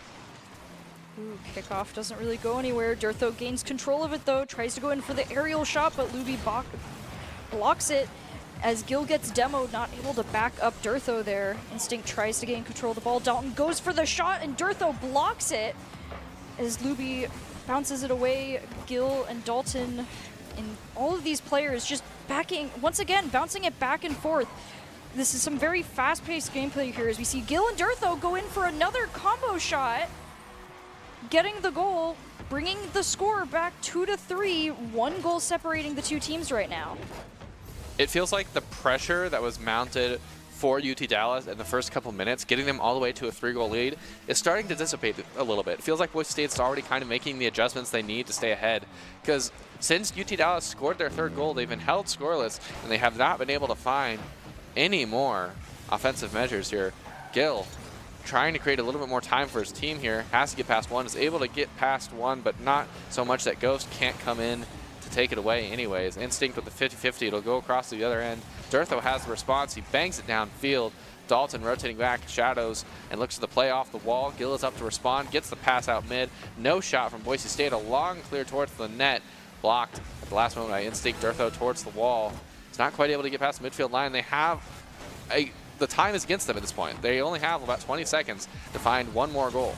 Ooh, kickoff doesn't really go anywhere. Durtho gains control of it, though. Tries to go in for the aerial shot, but Luby blocks it as Gil gets demoed, not able to back up Durtho there. Instinct tries to gain control of the ball. Dalton goes for the shot, and Durtho blocks it as Luby bounces it away. Gil and Dalton and all of these players just once again, bouncing it back and forth. This is some very fast-paced gameplay here as we see Gil and Durtho go in for another combo shot, getting the goal, bringing the score back 2-3, 1 goal separating the two teams right now. It feels like the pressure that was mounted for UT Dallas in the first couple minutes, getting them all the way to a 3-goal lead, is starting to dissipate a little bit. It feels like Boise State's already kind of making the adjustments they need to stay ahead. Because since UT Dallas scored their 3rd goal, they've been held scoreless, and they have not been able to find any more offensive measures here. Gill trying to create a little bit more time for his team here, has to get past one, is able to get past one, but not so much that Ghost can't come in to take it away anyways. Instinct with the 50-50, it'll go across to the other end. Durtho has the response, he bangs it downfield. Dalton rotating back, shadows, and looks to the play off the wall. Gill is up to respond, gets the pass out mid. No shot from Boise State, a long clear towards the net. Blocked at the last moment by Instinct. Durtho towards the wall. He's not quite able to get past the midfield line. They have the time is against them at this point. They only have about 20 seconds to find one more goal.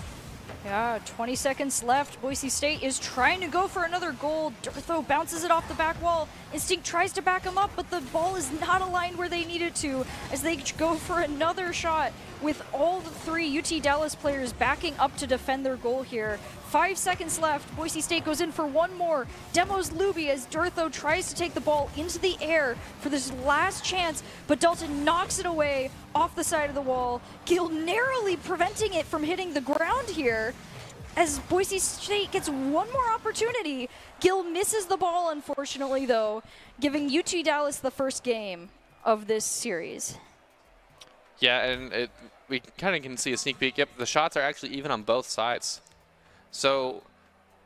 Yeah, 20 seconds left. Boise State is trying to go for another goal. Durtho bounces it off the back wall. Instinct tries to back him up, but the ball is not aligned where they need it to as they go for another shot with all the 3 UT Dallas players backing up to defend their goal here. 5 seconds left. Boise State goes in for one more. Demos Luby as Durtho tries to take the ball into the air for this last chance, but Dalton knocks it away off the side of the wall. Gill narrowly preventing it from hitting the ground here as Boise State gets one more opportunity. Gill misses the ball, unfortunately, though, giving UT Dallas the first game of this series. Yeah, and we kind of can see a sneak peek. Yep, the shots are actually even on both sides. So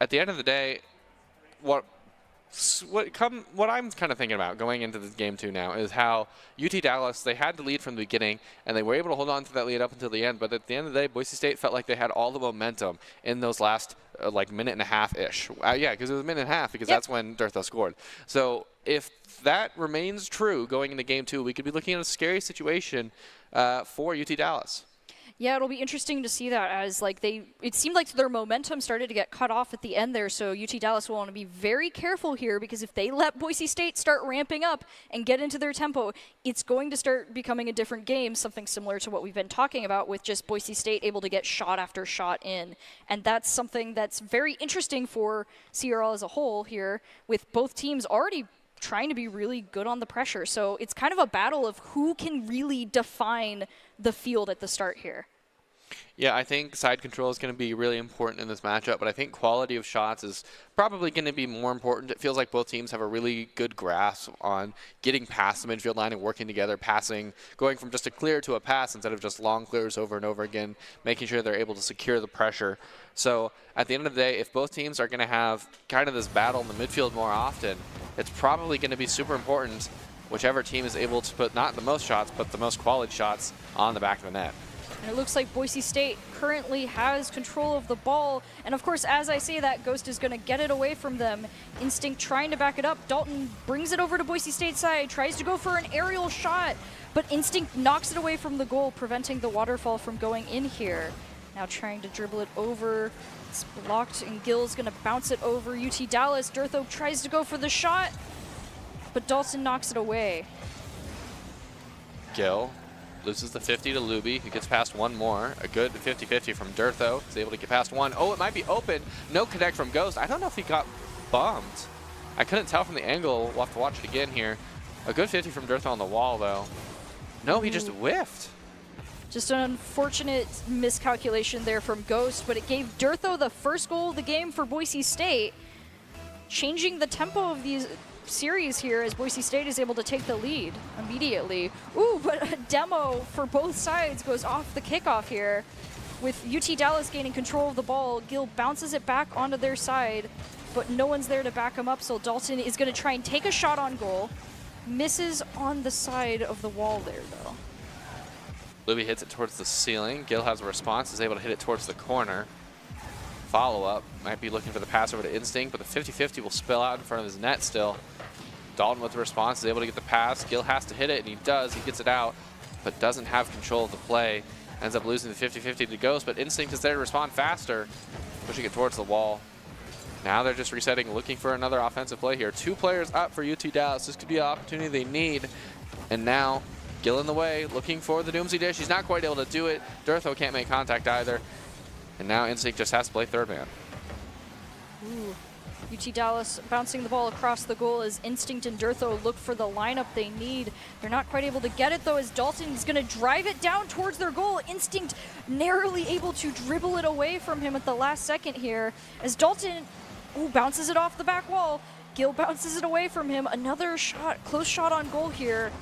at the end of the day, what I'm kind of thinking about going into this game 2 now is how UT Dallas, they had the lead from the beginning, and they were able to hold on to that lead up until the end. But at the end of the day, Boise State felt like they had all the momentum in those last like minute and a half-ish. Yeah, because it was a minute and a half, because that's when Durtho scored. So if that remains true going into game 2, we could be looking at a scary situation for UT Dallas. Yeah, it'll be interesting to see that as it seemed like their momentum started to get cut off at the end there, so UT Dallas will want to be very careful here because if they let Boise State start ramping up and get into their tempo, it's going to start becoming a different game, something similar to what we've been talking about with just Boise State able to get shot after shot in. And that's something that's very interesting for CRL as a whole here, with both teams already trying to be really good on the pressure. So it's kind of a battle of who can really define the field at the start here. Yeah, I think side control is going to be really important in this matchup, but I think quality of shots is probably going to be more important. It feels like both teams have a really good grasp on getting past the midfield line and working together, passing, going from just a clear to a pass instead of just long clears over and over again, making sure they're able to secure the pressure. So at the end of the day, if both teams are going to have kind of this battle in the midfield more often, it's probably going to be super important whichever team is able to put not the most shots, but the most quality shots on the back of the net. And it looks like Boise State currently has control of the ball. And of course, as I say that, Ghost is going to get it away from them. Instinct trying to back it up. Dalton brings it over to Boise State's side, tries to go for an aerial shot, but Instinct knocks it away from the goal, preventing the waterfall from going in here. Now trying to dribble it over. It's blocked, and Gill's going to bounce it over UT Dallas. Durtho tries to go for the shot, but Dalton knocks it away. Gill loses the 50 to Luby, who gets past one more. A good 50-50 from Durtho. He's able to get past one. Oh, it might be open. No connect from Ghost. I don't know if he got bummed. I couldn't tell from the angle. We'll have to watch it again here. A good 50 from Durtho on the wall, though. No, he just whiffed. Just an unfortunate miscalculation there from Ghost, but it gave Durtho the first goal of the game for Boise State, changing the tempo of these series here as Boise State is able to take the lead immediately. Ooh, but a demo for both sides goes off the kickoff here. With UT Dallas gaining control of the ball, Gill bounces it back onto their side, but no one's there to back him up, so Dalton is going to try and take a shot on goal. Misses on the side of the wall there, though. Luby hits it towards the ceiling. Gill has a response, is able to hit it towards the corner. Follow-up, might be looking for the pass over to Instinct, but the 50-50 will spill out in front of his net still. Dalton with the response is able to get the pass. Gill has to hit it, and he does. He gets it out, but doesn't have control of the play. Ends up losing the 50-50 to Ghost, but Instinct is there to respond faster, pushing it towards the wall. Now they're just resetting, looking for another offensive play here. 2 players up for UT Dallas. This could be an opportunity they need. And now Gill in the way, looking for the Doomsday Dish. He's not quite able to do it. Durtho can't make contact either. And now Instinct just has to play third man. Ooh. UT Dallas bouncing the ball across the goal as Instinct and Durtho look for the lineup they need. They're not quite able to get it though, as Dalton is going to drive it down towards their goal. Instinct narrowly able to dribble it away from him at the last second here as Dalton bounces it off the back wall. Gil bounces it away from him. Another shot, close shot on goal here.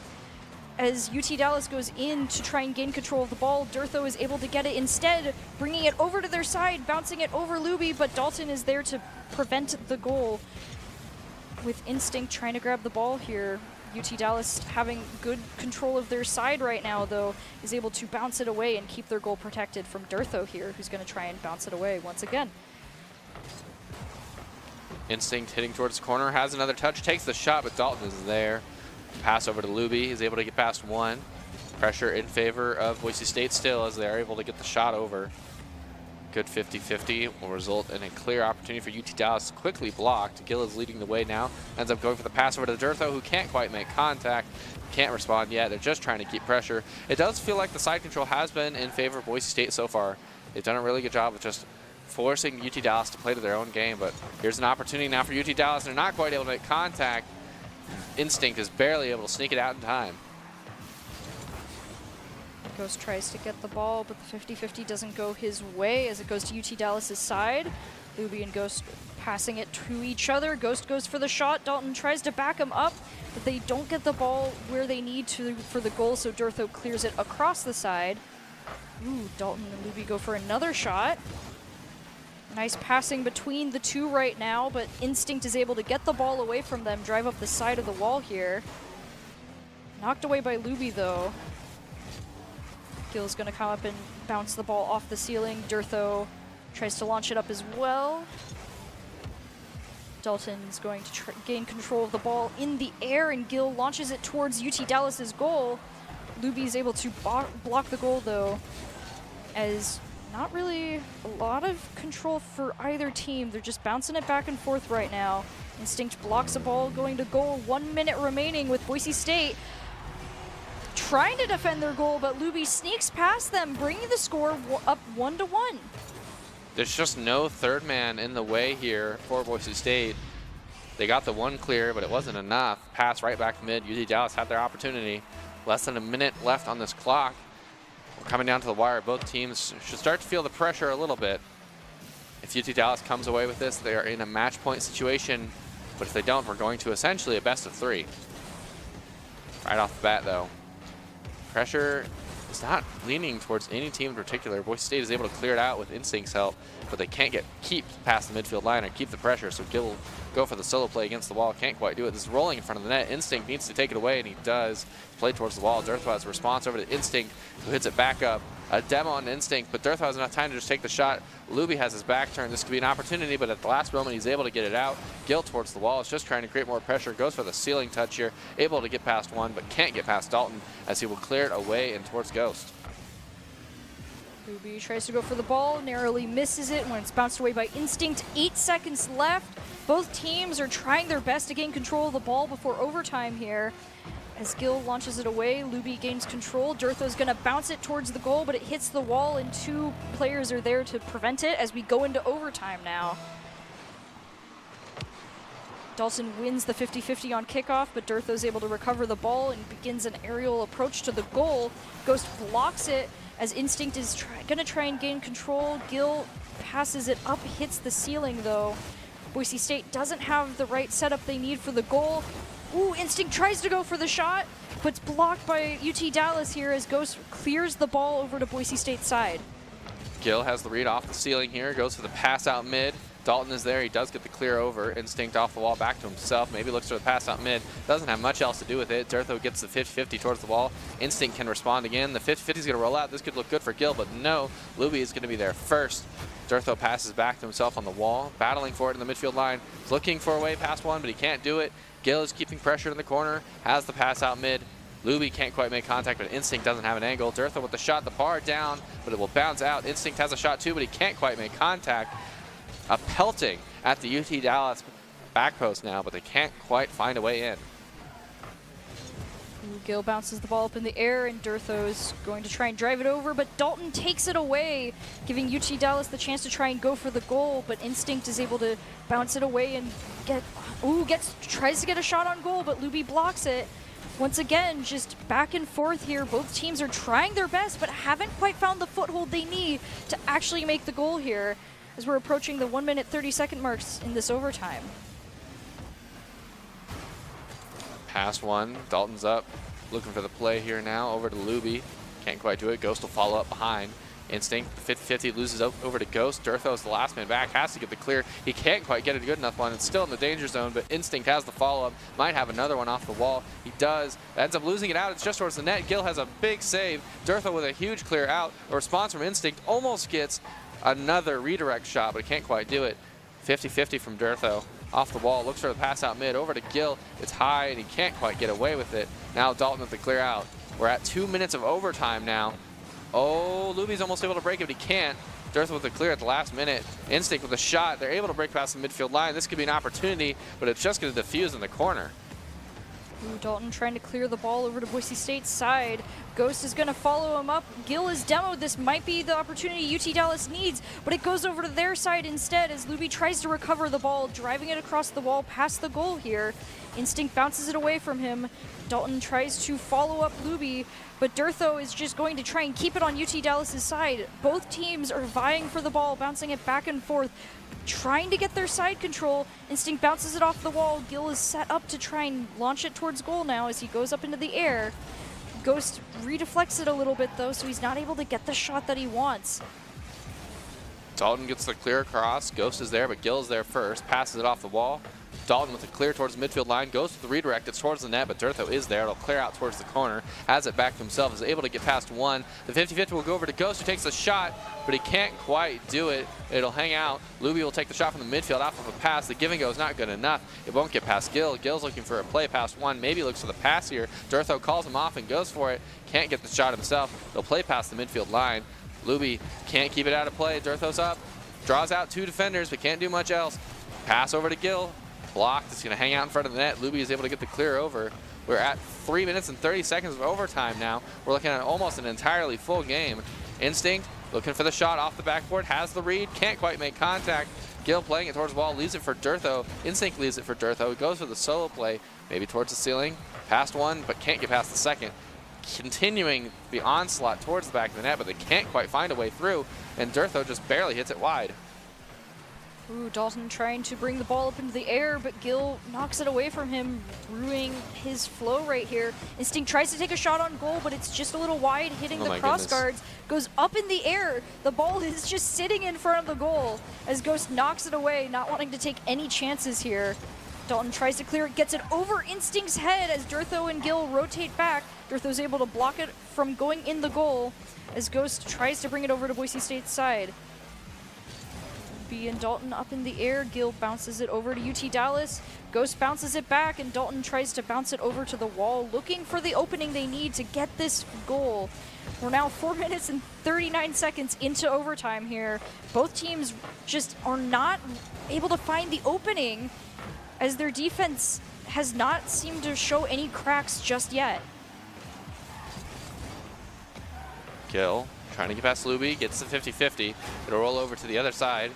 As UT Dallas goes in to try and gain control of the ball, Durtho is able to get it instead, bringing it over to their side, bouncing it over Luby, but Dalton is there to prevent the goal. With Instinct trying to grab the ball here, UT Dallas having good control of their side right now, though, is able to bounce it away and keep their goal protected from Durtho here, who's going to try and bounce it away once again. Instinct hitting towards the corner, has another touch, takes the shot, but Dalton is there. Pass over to Luby, he's able to get past one. Pressure in favor of Boise State still as they are able to get the shot over. Good 50-50 will result in a clear opportunity for UT Dallas. Quickly blocked. Gil is leading the way now. Ends up going for the pass over to Durtho, who can't quite make contact. Can't respond yet. They're just trying to keep pressure. It does feel like the side control has been in favor of Boise State so far. They've done a really good job of just forcing UT Dallas to play to their own game, but here's an opportunity now for UT Dallas. They're not quite able to make contact. Instinct is barely able to sneak it out in time. Ghost tries to get the ball, but the 50-50 doesn't go his way as it goes to UT Dallas's side. Luby and Ghost passing it to each other. Ghost goes for the shot. Dalton tries to back him up, but they don't get the ball where they need to for the goal, so Durtho clears it across the side. Ooh, Dalton and Luby go for another shot. Nice passing between the two right now, but Instinct is able to get the ball away from them, drive up the side of the wall here. Knocked away by Luby, though. Gil's going to come up and bounce the ball off the ceiling. Durtho tries to launch it up as well. Dalton's going to gain control of the ball in the air, and Gil launches it towards UT Dallas's goal. Luby's able to block the goal, though, as not really a lot of control for either team. They're just bouncing it back and forth right now. Instinct blocks a ball going to goal. 1 minute remaining with Boise State trying to defend their goal, but Luby sneaks past them, bringing the score up 1-1. There's just no third man in the way here for Boise State. They got the one clear, but it wasn't enough. Pass right back mid. UT Dallas had their opportunity. Less than a minute left on this clock. We're coming down to the wire. Both teams should start to feel the pressure a little bit. If UT Dallas comes away with this, they are in a match point situation. But if they don't, we're going to essentially a best of 3. Right off the bat, though. Pressure is not leaning towards any team in particular. Boise State is able to clear it out with Instinct's help, but they can't keep past the midfield line or keep the pressure, so Gil will go for the solo play against the wall. Can't quite do it. This is rolling in front of the net. Instinct needs to take it away, and he does. Play towards the wall. Durtho has a response over to Instinct, who hits it back up. A demo on Instinct, but Durtho has enough time to just take the shot. Luby has his back turned. This could be an opportunity, but at the last moment, he's able to get it out. Gil towards the wall is just trying to create more pressure. Goes for the ceiling touch here. Able to get past one, but can't get past Dalton as he will clear it away and towards Ghost. Luby tries to go for the ball, narrowly misses it when it's bounced away by Instinct. 8 seconds left. Both teams are trying their best to gain control of the ball before overtime here. As Gil launches it away, Luby gains control. Durtho's going to bounce it towards the goal, but it hits the wall, and 2 players are there to prevent it as we go into overtime now. Dalton wins the 50-50 on kickoff, but Durtho's able to recover the ball and begins an aerial approach to the goal. Ghost blocks it as Instinct is going to try and gain control. Gil passes it up, hits the ceiling, though. Boise State doesn't have the right setup they need for the goal. Ooh, Instinct tries to go for the shot, but it's blocked by UT Dallas here as Ghost clears the ball over to Boise State's side. Gil has the read off the ceiling here, goes for the pass out mid. Dalton is there, he does get the clear over. Instinct off the wall, back to himself. Maybe looks for the pass out mid. Doesn't have much else to do with it. Durtho gets the 50-50 towards the wall. Instinct can respond again. The 50-50 is going to roll out. This could look good for Gil, but no. Luby is going to be there first. Durtho passes back to himself on the wall, battling for it in the midfield line. Looking for a way past one, but he can't do it. Gil is keeping pressure in the corner, has the pass out mid. Luby can't quite make contact, but Instinct doesn't have an angle. Durtho with the shot, the bar down, but it will bounce out. Instinct has a shot too, but he can't quite make contact. A pelting at the UT Dallas back post now, but they can't quite find a way in. Gil bounces the ball up in the air, and Durtho's going to try and drive it over, but Dalton takes it away, giving UT Dallas the chance to try and go for the goal, but Instinct is able to bounce it away and tries to get a shot on goal, but Luby blocks it. Once again, just back and forth here. Both teams are trying their best, but haven't quite found the foothold they need to actually make the goal here, as we're approaching the 1 minute 30-second marks in this overtime. Pass one, Dalton's up, looking for the play here now, over to Luby. Can't quite do it, Ghost will follow up behind. Instinct, the 50-50 loses over to Ghost. Durtho's the last man back, has to get the clear. He can't quite get a good enough one. It's still in the danger zone, but Instinct has the follow-up. Might have another one off the wall. He does. Ends up losing it out. It's just towards the net. Gil has a big save. Durtho with a huge clear out. A response from Instinct almost gets another redirect shot, but can't quite do it. 50-50 from Durtho. Off the wall, looks for the pass out mid, over to Gil. It's high, and he can't quite get away with it. Now Dalton with the clear out. We're at 2 minutes of overtime now. Oh, Luby's almost able to break it, but he can't. Durtho with the clear at the last minute. Instinct with a shot. They're able to break past the midfield line. This could be an opportunity, but it's just going to defuse in the corner. Dalton trying to clear the ball over to Boise State's side. Ghost is going to follow him up. Gil is demoed. This might be the opportunity UT Dallas needs, but it goes over to their side instead as Luby tries to recover the ball, driving it across the wall past the goal here. Instinct bounces it away from him. Dalton tries to follow up Luby, but Durtho is just going to try and keep it on UT Dallas' side. Both teams are vying for the ball, bouncing it back and forth, trying to get their side control. Instinct bounces it off the wall. Gil is set up to try and launch it towards goal now as he goes up into the air. Ghost redeflects it a little bit though, so he's not able to get the shot that he wants. Dalton gets the clear across. Ghost is there, but Gil is there first. Passes it off the wall. Dalton with a clear towards the midfield line, goes with the redirect, it's towards the net, but Durtho is there. It'll clear out towards the corner, has it back to himself, is able to get past one. The 50-50 will go over to Ghost, who takes a shot, but he can't quite do it. It'll hang out. Luby will take the shot from the midfield off of a pass. The give and go is not good enough. It won't get past Gil. Gil's looking for a play past one, maybe looks for the pass here. Durtho calls him off and goes for it. Can't get the shot himself. They'll play past the midfield line. Luby can't keep it out of play. Durtho's up, draws out two defenders, but can't do much else. Pass over to Gil. Blocked. It's going to hang out in front of the net. Luby is able to get the clear over. We're at 3 minutes and 30 seconds of overtime now. We're looking at almost an entirely full game. Instinct looking for the shot off the backboard. Has the read. Can't quite make contact. Gil playing it towards the wall. Leaves it for Durtho. Instinct leaves it for Durtho. He goes for the solo play. Maybe towards the ceiling. Past one, but can't get past the second. Continuing the onslaught towards the back of the net, but they can't quite find a way through. And Durtho just barely hits it wide. Ooh, Dalton trying to bring the ball up into the air, but Gil knocks it away from him, ruining his flow right here. Instinct tries to take a shot on goal, but it's just a little wide, hitting the cross guards. Goes up in the air. The ball is just sitting in front of the goal as Ghost knocks it away, not wanting to take any chances here. Dalton tries to clear it, gets it over Instinct's head as Durtho and Gil rotate back. Durtho's able to block it from going in the goal as Ghost tries to bring it over to Boise State's side. And Dalton up in the air. Gil bounces it over to UT Dallas. Ghost bounces it back, and Dalton tries to bounce it over to the wall, looking for the opening they need to get this goal. We're now 4 minutes and 39 seconds into overtime here. Both teams just are not able to find the opening, as their defense has not seemed to show any cracks just yet. Gil trying to get past Luby, gets the 50-50. It'll roll over to the other side.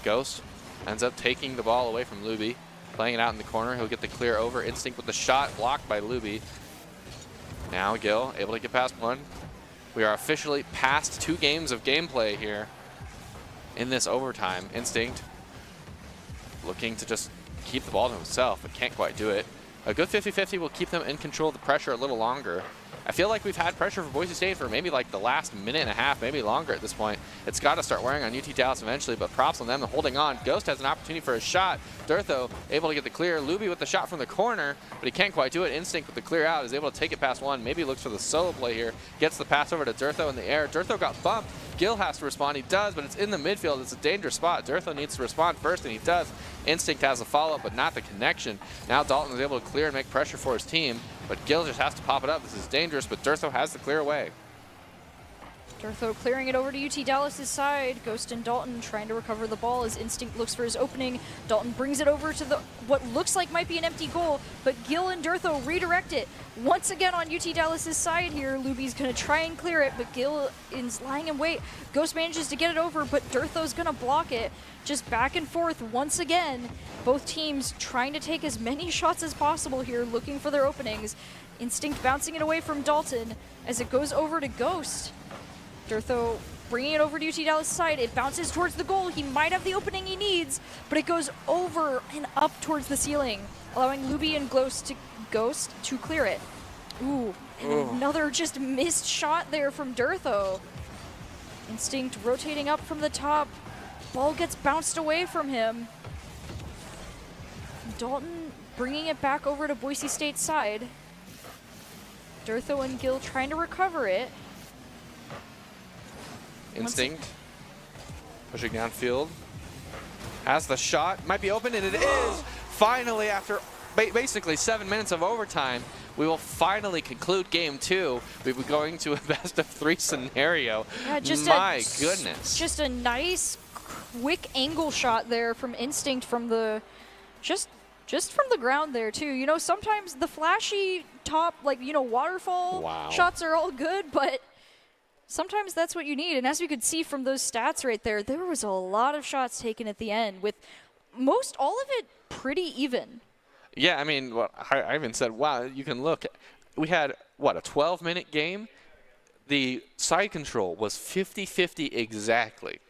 Ghost ends up taking the ball away from Luby, playing it out in the corner. He'll get the clear over. Instinct with the shot, blocked by Luby. Now Gil able to get past one. We are officially past 2 games of gameplay here in this overtime. Instinct looking to just keep the ball to himself, but can't quite do it. A good 50-50 will keep them in control of the pressure a little longer. I feel like we've had pressure for Boise State for maybe like the last minute and a half, maybe longer at this point. It's got to start wearing on UT Dallas eventually, but props on them holding on. Ghost has an opportunity for a shot. Durtho able to get the clear. Luby with the shot from the corner, but he can't quite do it. Instinct with the clear out is able to take it past one. Maybe looks for the solo play here. Gets the pass over to Durtho in the air. Durtho got bumped. Gil has to respond. He does, but it's in the midfield. It's a dangerous spot. Durtho needs to respond first, and he does. Instinct has a follow-up, but not the connection. Now Dalton is able to clear and make pressure for his team, but Gil just has to pop it up. This is dangerous, but Durtho has the clear away. Durtho clearing it over to UT Dallas' side. Ghost and Dalton trying to recover the ball as Instinct looks for his opening. Dalton brings it over to the what looks like might be an empty goal, but Gil and Durtho redirect it. Once again on UT Dallas' side here, Luby's going to try and clear it, but Gil is lying in wait. Ghost manages to get it over, but Durtho's going to block it. Just back and forth once again. Both teams trying to take as many shots as possible here, looking for their openings. Instinct bouncing it away from Dalton as it goes over to Ghost. Durtho bringing it over to UT Dallas' side. It bounces towards the goal. He might have the opening he needs, but it goes over and up towards the ceiling, allowing Luby and Ghost to clear it. Ooh, and another just missed shot there from Durtho. Instinct rotating up from the top. Ball gets bounced away from him. Dalton bringing it back over to Boise State's side. Durtho and Gil trying to recover it. Instinct pushing downfield. Has the shot. Might be open, and it is. Finally, after basically 7 minutes of overtime, we will finally conclude game 2. We'll be going to a best-of-3 scenario. Yeah, My goodness. Just a nice, quick angle shot there from Instinct from the just from the ground there too. You know, sometimes the flashy top, like, you know, waterfall shots are all good, but sometimes that's what you need. And as we could see from those stats right there, there was a lot of shots taken at the end, with all of it pretty even. Yeah, I mean, well, I even said, wow, you can look. We had, what, a 12-minute game? The side control was 50-50 exactly.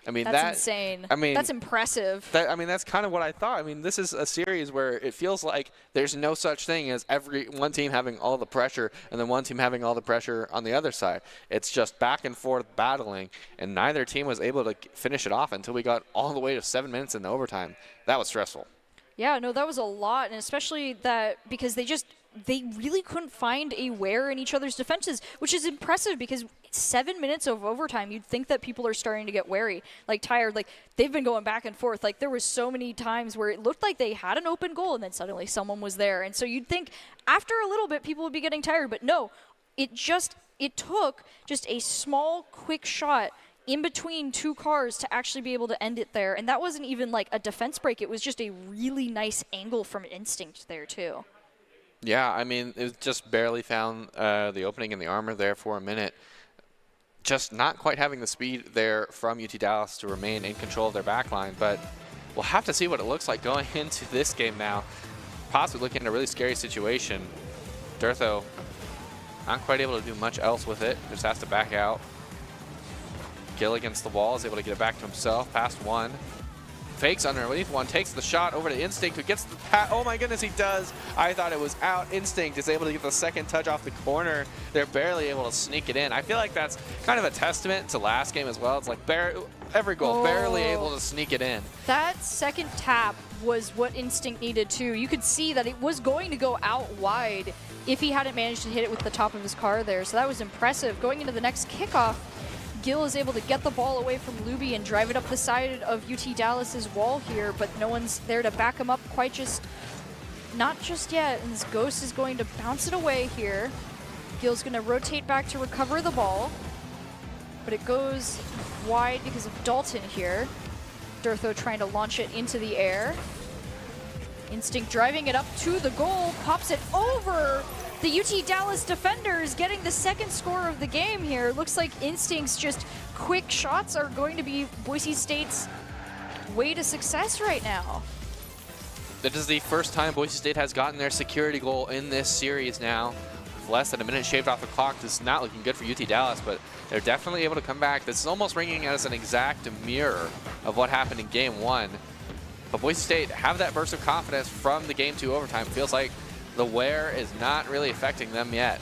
I mean, that's insane. I mean, that's impressive. I mean, that's kind of what I thought. I mean, this is a series where it feels like there's no such thing as one team having all the pressure and then one team having all the pressure on the other side. It's just back and forth battling, and neither team was able to finish it off until we got all the way to 7 minutes in the overtime. That was stressful. Yeah, no, that was a lot, and especially that because they really couldn't find a wear in each other's defenses, which is impressive because 7 minutes of overtime, you'd think that people are starting to get wary, like tired, like they've been going back and forth. Like there was so many times where it looked like they had an open goal and then suddenly someone was there. And so you'd think after a little bit people would be getting tired, but no, it took just a small, quick shot in between two cars to actually be able to end it there. And that wasn't even like a defense break. It was just a really nice angle from Instinct there too. Yeah, I mean, it just barely found the opening in the armor there for a minute. Just not quite having the speed there from UT Dallas to remain in control of their backline. But we'll have to see what it looks like going into this game now. Possibly looking at a really scary situation. Durtho not quite able to do much else with it. Just has to back out. Gil against the wall is able to get it back to himself. Past one. Fakes underneath one, takes the shot over to Instinct, who gets the pass. Oh my goodness, he does. I thought it was out. Instinct is able to get the second touch off the corner. They're barely able to sneak it in. I feel like that's kind of a testament to last game as well. It's like every goal, barely able to sneak it in. That second tap was what Instinct needed too. You could see that it was going to go out wide if he hadn't managed to hit it with the top of his car there. So that was impressive. Going into the next kickoff, Gil is able to get the ball away from Luby and drive it up the side of UT Dallas's wall here, but no one's there to back him up not just yet. And this Ghost is going to bounce it away here. Gil's going to rotate back to recover the ball, but it goes wide because of Dalton here. Durtho trying to launch it into the air. Instinct driving it up to the goal, pops it over the UT Dallas defenders, getting the second score of the game here. Looks like Instinct's just quick shots are going to be Boise State's way to success right now. This is the first time Boise State has gotten their security goal in this series now. With less than a minute shaved off the clock, this is not looking good for UT Dallas, but they're definitely able to come back. This is almost ringing as an exact mirror of what happened in game 1. But Boise State have that burst of confidence from the game 2 overtime. Feels like the wear is not really affecting them yet.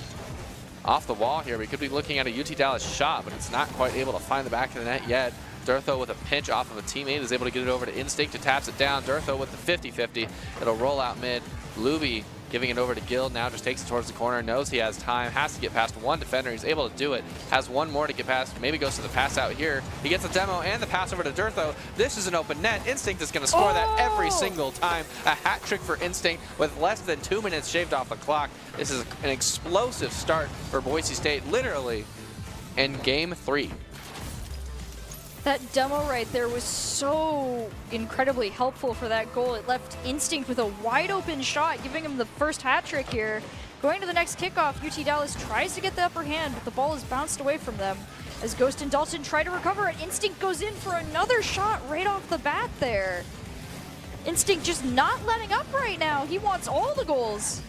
Off the wall here, we could be looking at a UT Dallas shot, but it's not quite able to find the back of the net yet. Durtho with a pinch off of a teammate is able to get it over to Instinct, who taps it down. Durtho with the 50-50. It'll roll out mid. Luby giving it over to Gil, now just takes it towards the corner, knows he has time, has to get past one defender. He's able to do it, has one more to get past, maybe goes to the pass out here. He gets the demo and the pass over to Durtho. This is an open net. Instinct is going to score that every single time. A hat trick for Instinct with less than 2 minutes shaved off the clock. This is an explosive start for Boise State. Literally, and game 3. That demo right there was so incredibly helpful for that goal. It left Instinct with a wide open shot, giving him the first hat trick here. Going to the next kickoff, UT Dallas tries to get the upper hand, but the ball is bounced away from them. As Ghost and Dalton try to recover it, Instinct goes in for another shot right off the bat there. Instinct just not letting up right now. He wants all the goals.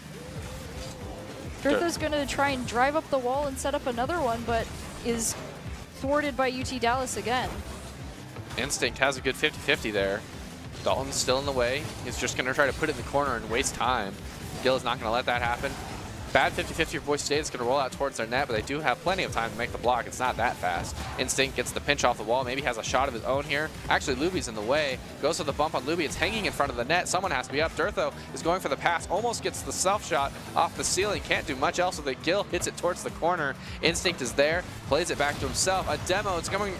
Dirtho's going to try and drive up the wall and set up another one, but is thwarted by UT Dallas again. Instinct has a good 50-50 there. Dalton's still in the way. He's just going to try to put it in the corner and waste time. Gill is not going to let that happen. Bad 50-50 for Boise State. It's going to roll out towards their net, but they do have plenty of time to make the block. It's not that fast. Instinct gets the pinch off the wall. Maybe has a shot of his own here. Actually, Luby's in the way. Goes for the bump on Luby. It's hanging in front of the net. Someone has to be up. Dirtho is going for the pass. Almost gets the self shot off the ceiling. Can't do much else with it. Gill hits it towards the corner. Instinct is there. Plays it back to himself. A demo. It's coming.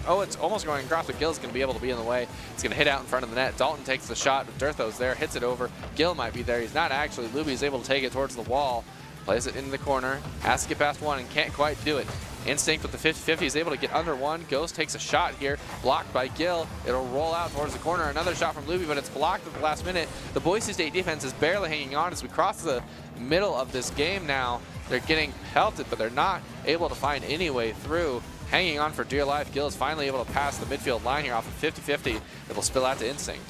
Oh, it's almost going across, but Gill's going to be able to be in the way. It's going to hit out in front of the net. Dalton takes the shot, but Dirtho's there, hits it over. Gill might be there. He's not actually. Luby is able to take it towards the wall. Plays it in the corner. Has to get past one and can't quite do it. Instinct with the 50-50 is able to get under one. Ghost takes a shot here, blocked by Gill. It'll roll out towards the corner. Another shot from Luby, but it's blocked at the last minute. The Boise State defense is barely hanging on as we cross the middle of this game now. They're getting pelted, but they're not able to find any way through. Hanging on for dear life. Gill is finally able to pass the midfield line here off of 50-50. It'll spill out to Instinct.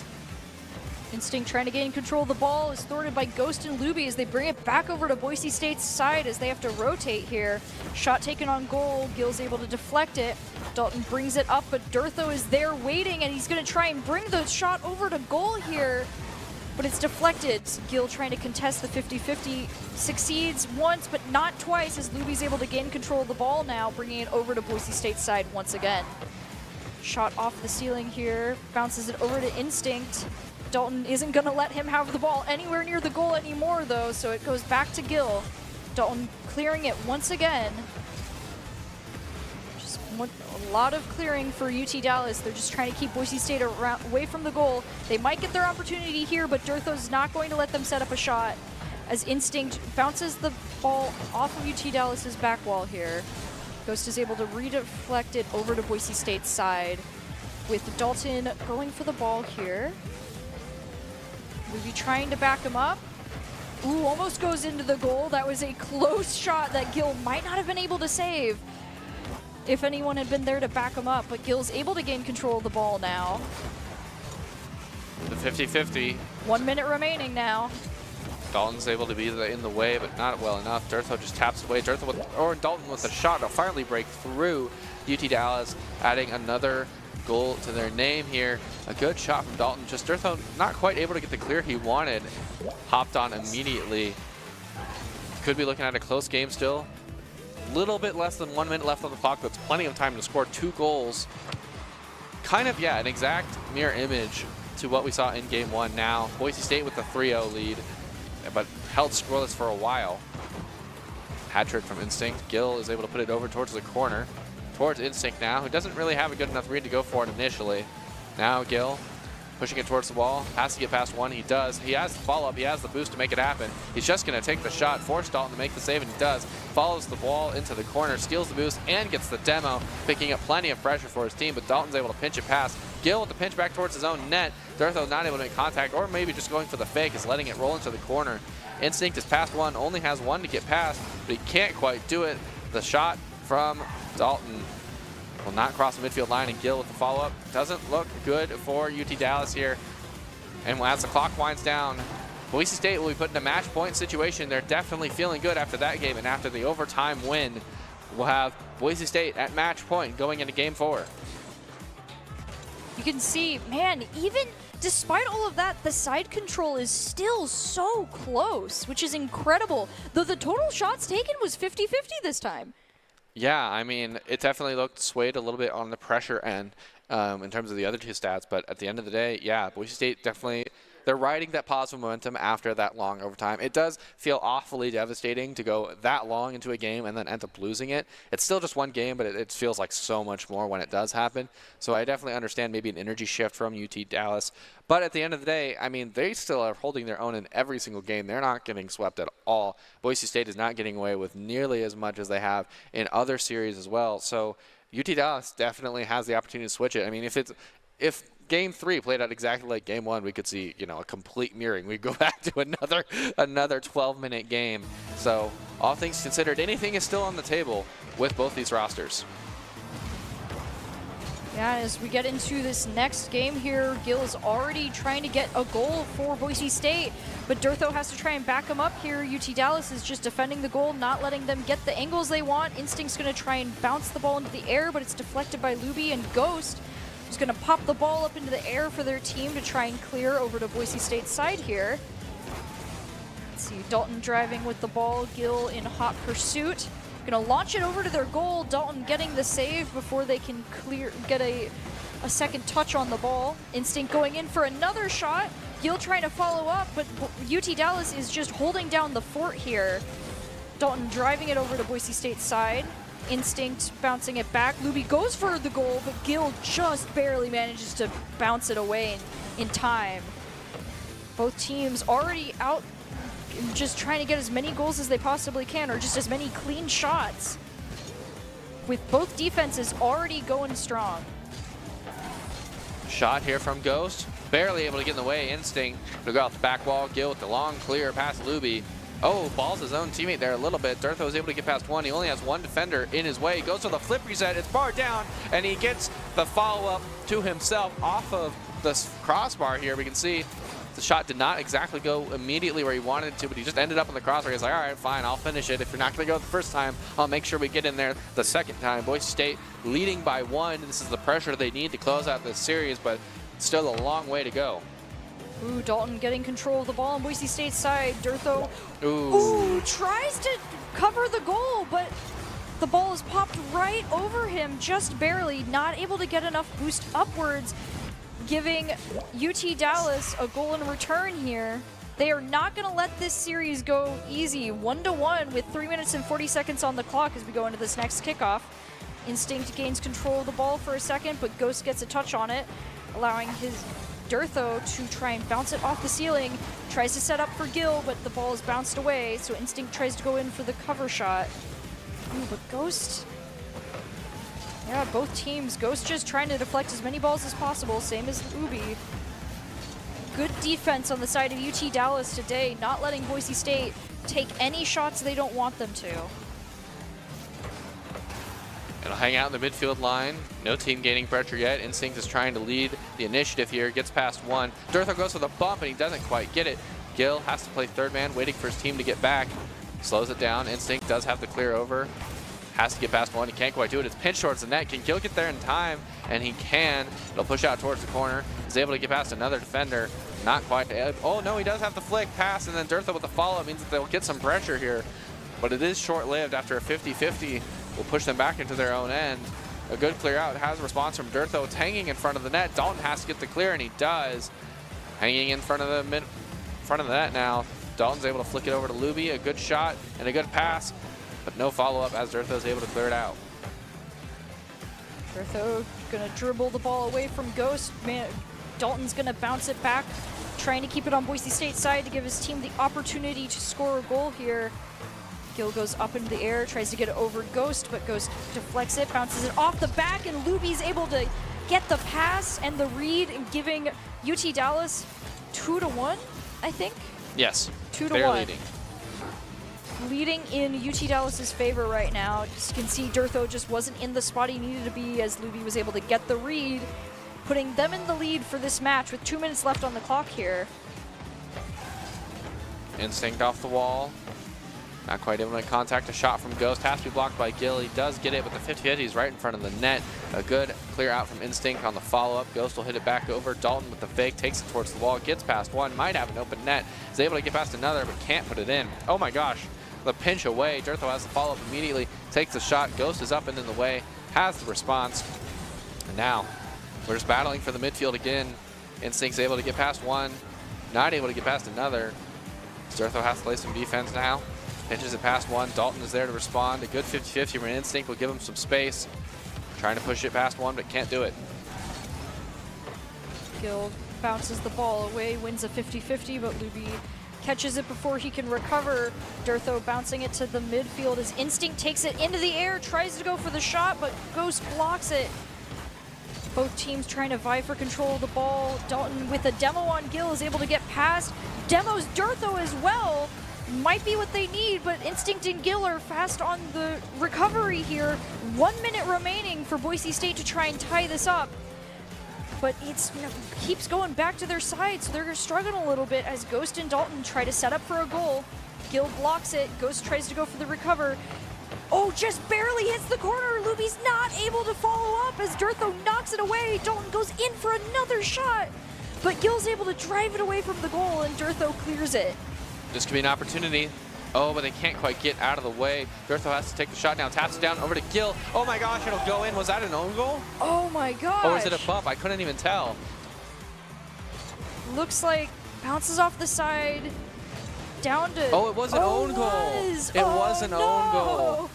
Instinct trying to gain control of the ball is thwarted by Ghost and Luby as they bring it back over to Boise State's side as they have to rotate here. Shot taken on goal. Gill's able to deflect it. Dalton brings it up, but Dirtho is there waiting, and he's going to try and bring the shot over to goal here. But it's deflected. Gill trying to contest the 50-50, succeeds once, but not twice, as Luby's able to gain control of the ball now, bringing it over to Boise State's side once again. Shot off the ceiling here, bounces it over to Instinct. Dalton isn't going to let him have the ball anywhere near the goal anymore, though, so it goes back to Gill. Dalton clearing it once again. Just a lot of clearing for UT Dallas. They're just trying to keep Boise State away from the goal. They might get their opportunity here, but Dirtho's not going to let them set up a shot as Instinct bounces the ball off of UT Dallas's back wall here. Ghost is able to redeflect it over to Boise State's side with Dalton going for the ball here. Luby trying to back him up. Ooh, almost goes into the goal. That was a close shot that Gill might not have been able to save if anyone had been there to back him up, but Gill's able to gain control of the ball now. The 50-50. 1 minute remaining now. Dalton's able to be in the way, but not well enough. Dirtho just taps away. Dalton with a shot to finally break through UT Dallas, adding another goal to their name here. A good shot from Dalton. Just Dirtho not quite able to get the clear he wanted. Hopped on immediately. Could be looking at a close game still. Little bit less than 1 minute left on the clock. That's plenty of time to score 2 goals. Kind of, yeah, an exact mirror image to what we saw in game 1 now. Boise State with the 3-0 lead, but held scoreless for a while. Hat trick from Instinct. Gill is able to put it over towards the corner. Towards Instinct now, who doesn't really have a good enough read to go for it initially. Now Gill pushing it towards the wall. Has to get past one. He does. He has the follow-up. He has the boost to make it happen. He's just going to take the shot, force Dalton to make the save, and he does. Follows the ball into the corner, steals the boost, and gets the demo, picking up plenty of pressure for his team, but Dalton's able to pinch it past. Gill with the pinch back towards his own net. Dirtho not able to make contact, or maybe just going for the fake, is letting it roll into the corner. Instinct is past one, only has one to get past, but he can't quite do it. The shot from Dalton will not cross the midfield line, and Gill with the follow-up. Doesn't look good for UT Dallas here. And as the clock winds down, Boise State will be put in a match point situation. They're definitely feeling good after that game, and after the overtime win, we'll have Boise State at match point going into game 4. You can see, man, even despite all of that, the side control is still so close, which is incredible. Though the total shots taken was 50-50 this time. Yeah, I mean, it definitely looked swayed a little bit on the pressure end in terms of the other two stats, but at the end of the day, yeah, Boise State definitely they're riding that positive momentum after that long overtime. It does feel awfully devastating to go that long into a game and then end up losing it. It's still just one game, but it feels like so much more when it does happen. So I definitely understand maybe an energy shift from UT Dallas. But at the end of the day, I mean, they still are holding their own in every single game. They're not getting swept at all. Boise State is not getting away with nearly as much as they have in other series as well. So UT Dallas definitely has the opportunity to switch it. I mean, if Game 3 played out exactly like Game 1, we could see, you know, a complete mirroring. We'd go back to another 12-minute game. So all things considered, anything is still on the table with both these rosters. Yeah, as we get into this next game here, Gil is already trying to get a goal for Boise State, but Durtho has to try and back him up here. UT Dallas is just defending the goal, not letting them get the angles they want. Instinct's going to try and bounce the ball into the air, but it's deflected by Luby, and Ghost is going to pop the ball up into the air for their team to try and clear over to Boise State's side here. Let's see, Dalton driving with the ball, Gil in hot pursuit. Gonna launch it over to their goal. Dalton getting the save before they can get a second touch on the ball. Instinct going in for another shot. Gil trying to follow up, but UT Dallas is just holding down the fort here. Dalton driving it over to Boise State's side. Instinct bouncing it back. Luby goes for the goal, but Gil just barely manages to bounce it away in time. Both teams already out, just trying to get as many goals as they possibly can, or just as many clean shots, with both defenses already going strong. Shot here from Ghost, barely able to get in the way. Instinct to go out the back wall. Gil with the long clear past Luby. Oh, balls his own teammate there a little bit. Durtho is able to get past one. He only has one defender in his way. He goes for the flip reset. It's barred down, and he gets the follow-up to himself off of the crossbar here. We can see the shot did not exactly go immediately where he wanted it to, but he just ended up on the crossbar. He's like, all right, fine, I'll finish it. If you're not going to go the first time, I'll make sure we get in there the second time. Boise State leading by 1. This is the pressure they need to close out this series, but still a long way to go. Ooh, Dalton getting control of the ball on Boise State's side. Durtho tries to cover the goal, but the ball is popped right over him, just barely, not able to get enough boost upwards, giving UT Dallas a goal in return here. They are not going to let this series go easy. 1-1 with 3 minutes and 40 seconds on the clock as we go into this next kickoff. Instinct gains control of the ball for a second, but Ghost gets a touch on it, allowing his Durtho to try and bounce it off the ceiling. Tries to set up for Gil, but the ball is bounced away, so Instinct tries to go in for the cover shot. Ooh, but Ghost... yeah, both teams. Ghost just trying to deflect as many balls as possible, same as Ubi. Good defense on the side of UT Dallas today, not letting Boise State take any shots they don't want them to. It'll hang out in the midfield line. No team gaining pressure yet. Instinct is trying to lead the initiative here. Gets past one. Durtho goes for the bump, and he doesn't quite get it. Gil has to play third man, waiting for his team to get back. Slows it down. Instinct does have to clear over. Has to get past one. He can't quite do it. It's pinched towards the net. Can Gil get there in time? And he can. It'll push out towards the corner. He's able to get past another defender. Not quite. Oh, no, he does have the flick pass, and then Durtho with the follow means that they'll get some pressure here. But it is short-lived. After a 50-50, will push them back into their own end. A good clear out. Has a response from Durtho. It's hanging in front of the net. Dalton has to get the clear, and he does. Hanging in front of the net now. Dalton's able to flick it over to Luby. A good shot and a good pass, but no follow-up as Durtho is able to clear it out. Durtho gonna dribble the ball away from Ghost. Man, Dalton's gonna bounce it back, trying to keep it on Boise State's side to give his team the opportunity to score a goal here. Gil goes up into the air, tries to get it over Ghost, but Ghost deflects it, bounces it off the back, and Luby's able to get the pass and the read, giving UT Dallas 2-1, I think? Yes, 2-1. they're leading. Leading in UT Dallas's favor right now. Just you can see Durtho just wasn't in the spot he needed to be as Luby was able to get the read, putting them in the lead for this match with 2 minutes left on the clock here. Instinct off the wall. Not quite able to make contact. A shot from Ghost has to be blocked by Gil. He does get it, but the 50-50 is right in front of the net. A good clear out from Instinct on the follow-up. Ghost will hit it back over. Dalton with the fake takes it towards the wall. Gets past one. Might have an open net. Is able to get past another, but can't put it in. Oh my gosh. The pinch away. Durtho has the follow-up immediately. Takes the shot. Ghost is up and in the way. Has the response. And now we're just battling for the midfield again. Instinct's able to get past one. not able to get past another. Zertho has to play some defense now. Pitches it past one. Dalton is there to respond. A good 50-50 where Instinct will give him some space. Trying to push it past one, but can't do it. Gil bounces the ball away, wins a 50-50, but Luby catches it before he can recover. Durtho bouncing it to the midfield as Instinct takes it into the air, tries to go for the shot, but Ghost blocks it. Both teams trying to vie for control of the ball. Dalton with a demo on Gil is able to get past. Demos Durtho as well. Might be what they need, but Instinct and Gil are fast on the recovery here. 1 minute remaining for Boise State to try and tie this up. But it's keeps going back to their side, so they're struggling a little bit as Ghost and Dalton try to set up for a goal. Gil blocks it. Ghost tries to go for the recover. Oh, just barely hits the corner. Luby's not able to follow up as Durtho knocks it away. Dalton goes in for another shot, but Gil's able to drive it away from the goal, and Durtho clears it. This could be an opportunity. Oh, but they can't quite get out of the way. Durtho has to take the shot now. Taps it down over to Gil. Oh my gosh, it'll go in. Was that an own goal? Oh my gosh. Or was it a bump? I couldn't even tell. Looks like bounces off the side, down to... Oh, it was an own goal. It was an own goal.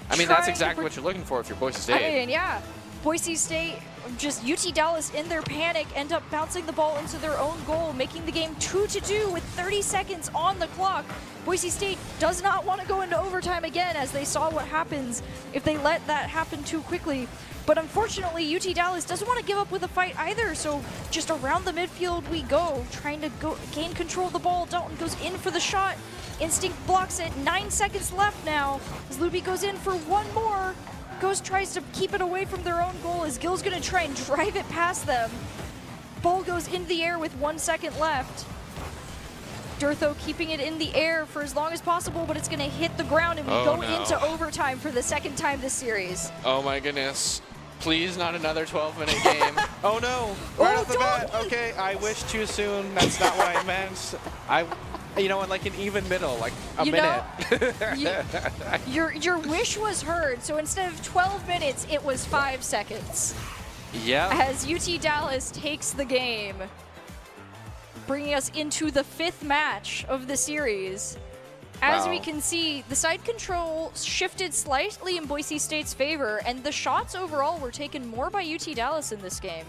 I mean, that's exactly what you're looking for if you're Boise State. I mean, yeah. Boise State, just UT Dallas in their panic, end up bouncing the ball into their own goal, making the game 2-2 with 30 seconds on the clock. Boise State does not want to go into overtime again, as they saw what happens if they let that happen too quickly. But unfortunately, UT Dallas doesn't want to give up with a fight either, so just around the midfield we go, trying to gain control of the ball. Dalton goes in for the shot. Instinct blocks it. 9 seconds left now as Luby goes in for one more. Ghost tries to keep it away from their own goal as Gil's going to try and drive it past them. Ball goes into the air with 1 second left. Durtho keeping it in the air for as long as possible, but it's going to hit the ground, and we go into overtime for the second time this series. Oh my goodness. Please, not another 12-minute game. Oh no, right off the bat. Okay, I wish too soon. That's not what I meant. You know, in like an even middle, like a minute. Your wish was heard, so instead of 12 minutes, it was 5 seconds. Yeah. As UT Dallas takes the game, bringing us into the 5th match of the series. As we can see, the side control shifted slightly in Boise State's favor, and the shots overall were taken more by UT Dallas in this game.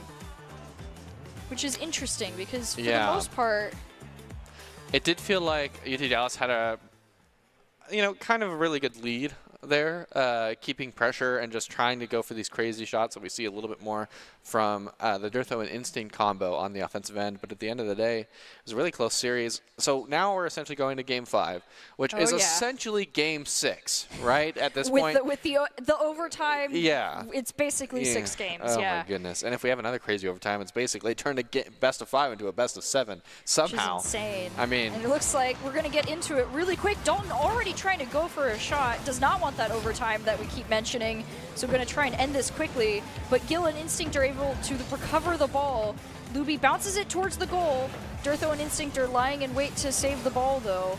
Which is interesting, because for the most part... It did feel like UT Dallas had a, kind of a really good lead there, keeping pressure and just trying to go for these crazy shots that we see a little bit more from the Durtho and Instinct combo on the offensive end. But at the end of the day, it was a really close series. So now we're essentially going to Game 5, which is essentially Game 6, right? At this point. With the overtime, it's basically 6 games. Oh my goodness. And if we have another crazy overtime, it's basically turned a best of 5 into a best of 7 somehow. Which is insane. I mean. And it looks like we're going to get into it really quick. Dalton already trying to go for a shot. Does not want that overtime that we keep mentioning. So we're going to try and end this quickly. But Gil and Instinct are able to recover the ball. Luby bounces it towards the goal. Durtho and Instinct are lying in wait to save the ball, though.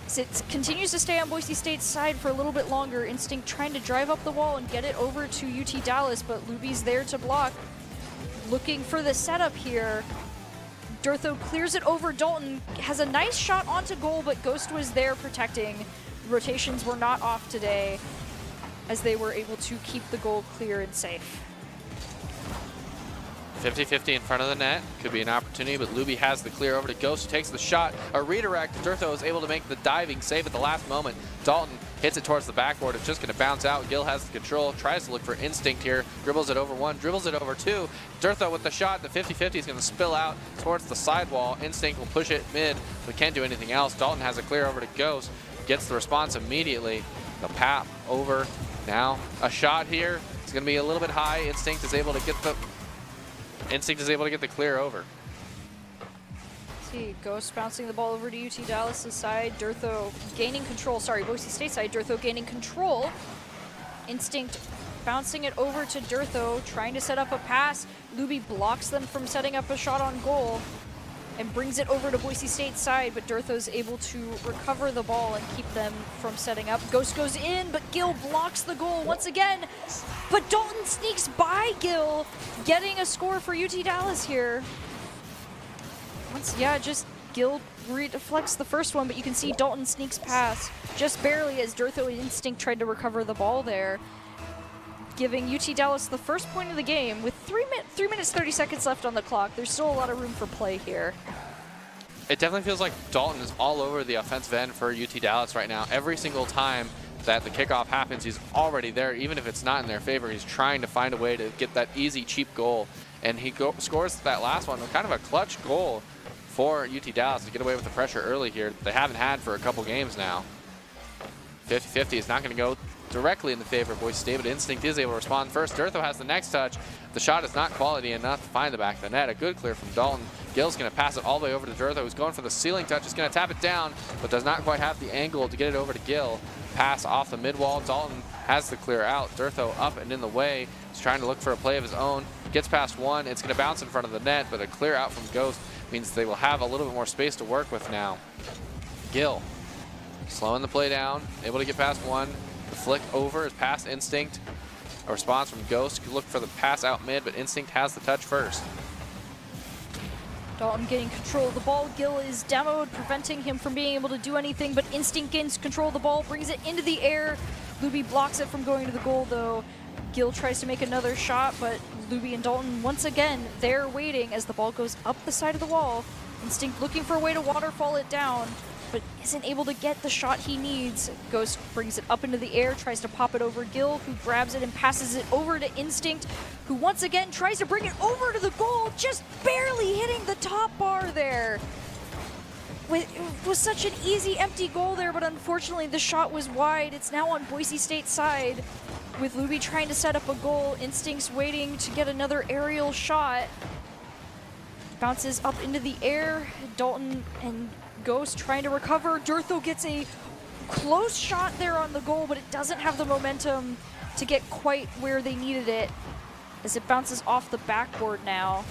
So it continues to stay on Boise State's side for a little bit longer. Instinct trying to drive up the wall and get it over to UT Dallas, but Luby's there to block. Looking for the setup here. Durtho clears it over. Dalton has a nice shot onto goal, but Ghost was there protecting. Rotations were not off today, as they were able to keep the goal clear and safe. 50-50 in front of the net. Could be an opportunity, but Luby has the clear over to Ghost, who takes the shot. A redirect. Durtho is able to make the diving save at the last moment. Dalton hits it towards the backboard. It's just going to bounce out. Gil has the control. Tries to look for Instinct here. Dribbles it over one. Dribbles it over two. Durtho with the shot. The 50-50 is going to spill out towards the sidewall. Instinct will push it mid, but can't do anything else. Dalton has a clear over to Ghost. Gets the response immediately. The pap over. Now a shot here. It's going to be a little bit high. Instinct is able to get the clear over. See, Ghost bouncing the ball over to UT Dallas' side. Durtho gaining control. Sorry, Boise State side. Durtho gaining control. Instinct bouncing it over to Durtho, trying to set up a pass. Luby blocks them from setting up a shot on goal and brings it over to Boise State's side, but Durtho's able to recover the ball and keep them from setting up. Ghost goes in, but Gil blocks the goal once again. But Dalton sneaks by Gil, getting a score for UT Dallas here. Just Gil redeflects the first one, but you can see Dalton sneaks past just barely as Durtho and Instinct tried to recover the ball there, giving UT Dallas the first point of the game with 3 minutes 30 seconds left on the clock. There's still a lot of room for play here. It definitely feels like Dalton is all over the offensive end for UT Dallas right now. Every single time that the kickoff happens, he's already there. Even if it's not in their favor, he's trying to find a way to get that easy, cheap goal. And he scores that last one, kind of a clutch goal for UT Dallas to get away with the pressure early here that they haven't had for a couple games now. 50-50 is not going to go directly in the favor of Boise State, but Instinct is able to respond first. Durtho has the next touch. The shot is not quality enough to find the back of the net. A good clear from Dalton. Gil's going to pass it all the way over to Durtho, who's going for the ceiling touch. He's going to tap it down, but does not quite have the angle to get it over to Gil. Pass off the mid-wall. Dalton has the clear out. Durtho up and in the way. He's trying to look for a play of his own. Gets past one. It's going to bounce in front of the net, but a clear out from Ghost means they will have a little bit more space to work with now. Gil slowing the play down, able to get past one. The flick over is past Instinct. A response from Ghost. You look for the pass out mid, but Instinct has the touch first. Dalton getting control of the ball. Gil is demoed, preventing him from being able to do anything, but Instinct gains control of the ball, brings it into the air. Luby blocks it from going to the goal, though. Gil tries to make another shot, but Luby and Dalton, once again, they're waiting as the ball goes up the side of the wall. Instinct looking for a way to waterfall it down, but isn't able to get the shot he needs. Ghost brings it up into the air, tries to pop it over Gil, who grabs it and passes it over to Instinct, who once again tries to bring it over to the goal, just barely hitting the top bar there. It was such an easy empty goal there, but unfortunately the shot was wide. It's now on Boise State's side with Luby trying to set up a goal. Instinct's waiting to get another aerial shot. Bounces up into the air. Dalton and Ghost trying to recover. Durtho gets a close shot there on the goal, but it doesn't have the momentum to get quite where they needed it as it bounces off the backboard now.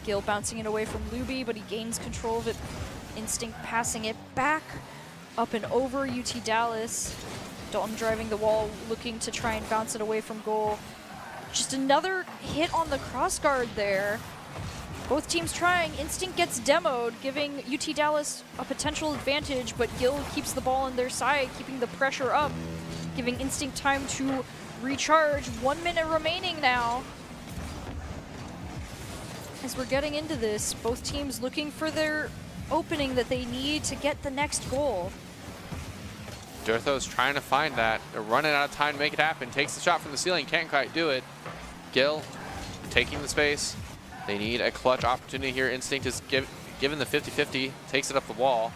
Gil bouncing it away from Luby, but he gains control of it. Instinct passing it back, up and over UT Dallas. Dalton driving the wall, looking to try and bounce it away from goal. Just another hit on the crossguard there. Both teams trying. Instinct gets demoed, giving UT Dallas a potential advantage, but Gil keeps the ball on their side, keeping the pressure up, giving Instinct time to recharge. 1 minute remaining now. As we're getting into this, both teams looking for their opening that they need to get the next goal. Durtho's trying to find that. They're running out of time to make it happen. Takes the shot from the ceiling, can't quite do it. Gil taking the space. They need a clutch opportunity here. Instinct is given the 50-50, takes it up the wall.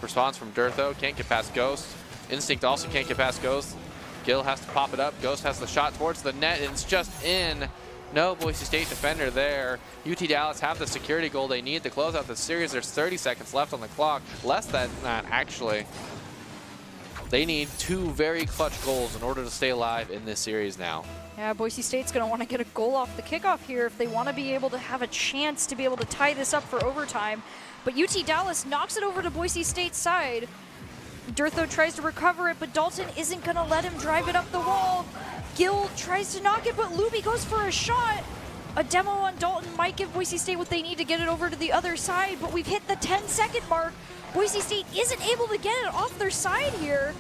Response from Durtho, can't get past Ghost. Instinct also can't get past Ghost. Gil has to pop it up. Ghost has the shot towards the net, and it's just in. No Boise State defender there. UT Dallas have the security goal they need to close out the series. There's 30 seconds left on the clock. Less than that, actually. They need 2 very clutch goals in order to stay alive in this series now. Yeah, Boise State's going to want to get a goal off the kickoff here if they want to be able to have a chance to be able to tie this up for overtime. But UT Dallas knocks it over to Boise State's side. Durtho tries to recover it, but Dalton isn't going to let him drive it up the wall. Gil tries to knock it, but Luby goes for a shot. A demo on Dalton might give Boise State what they need to get it over to the other side, but we've hit the 10-second mark. Boise State isn't able to get it off their side here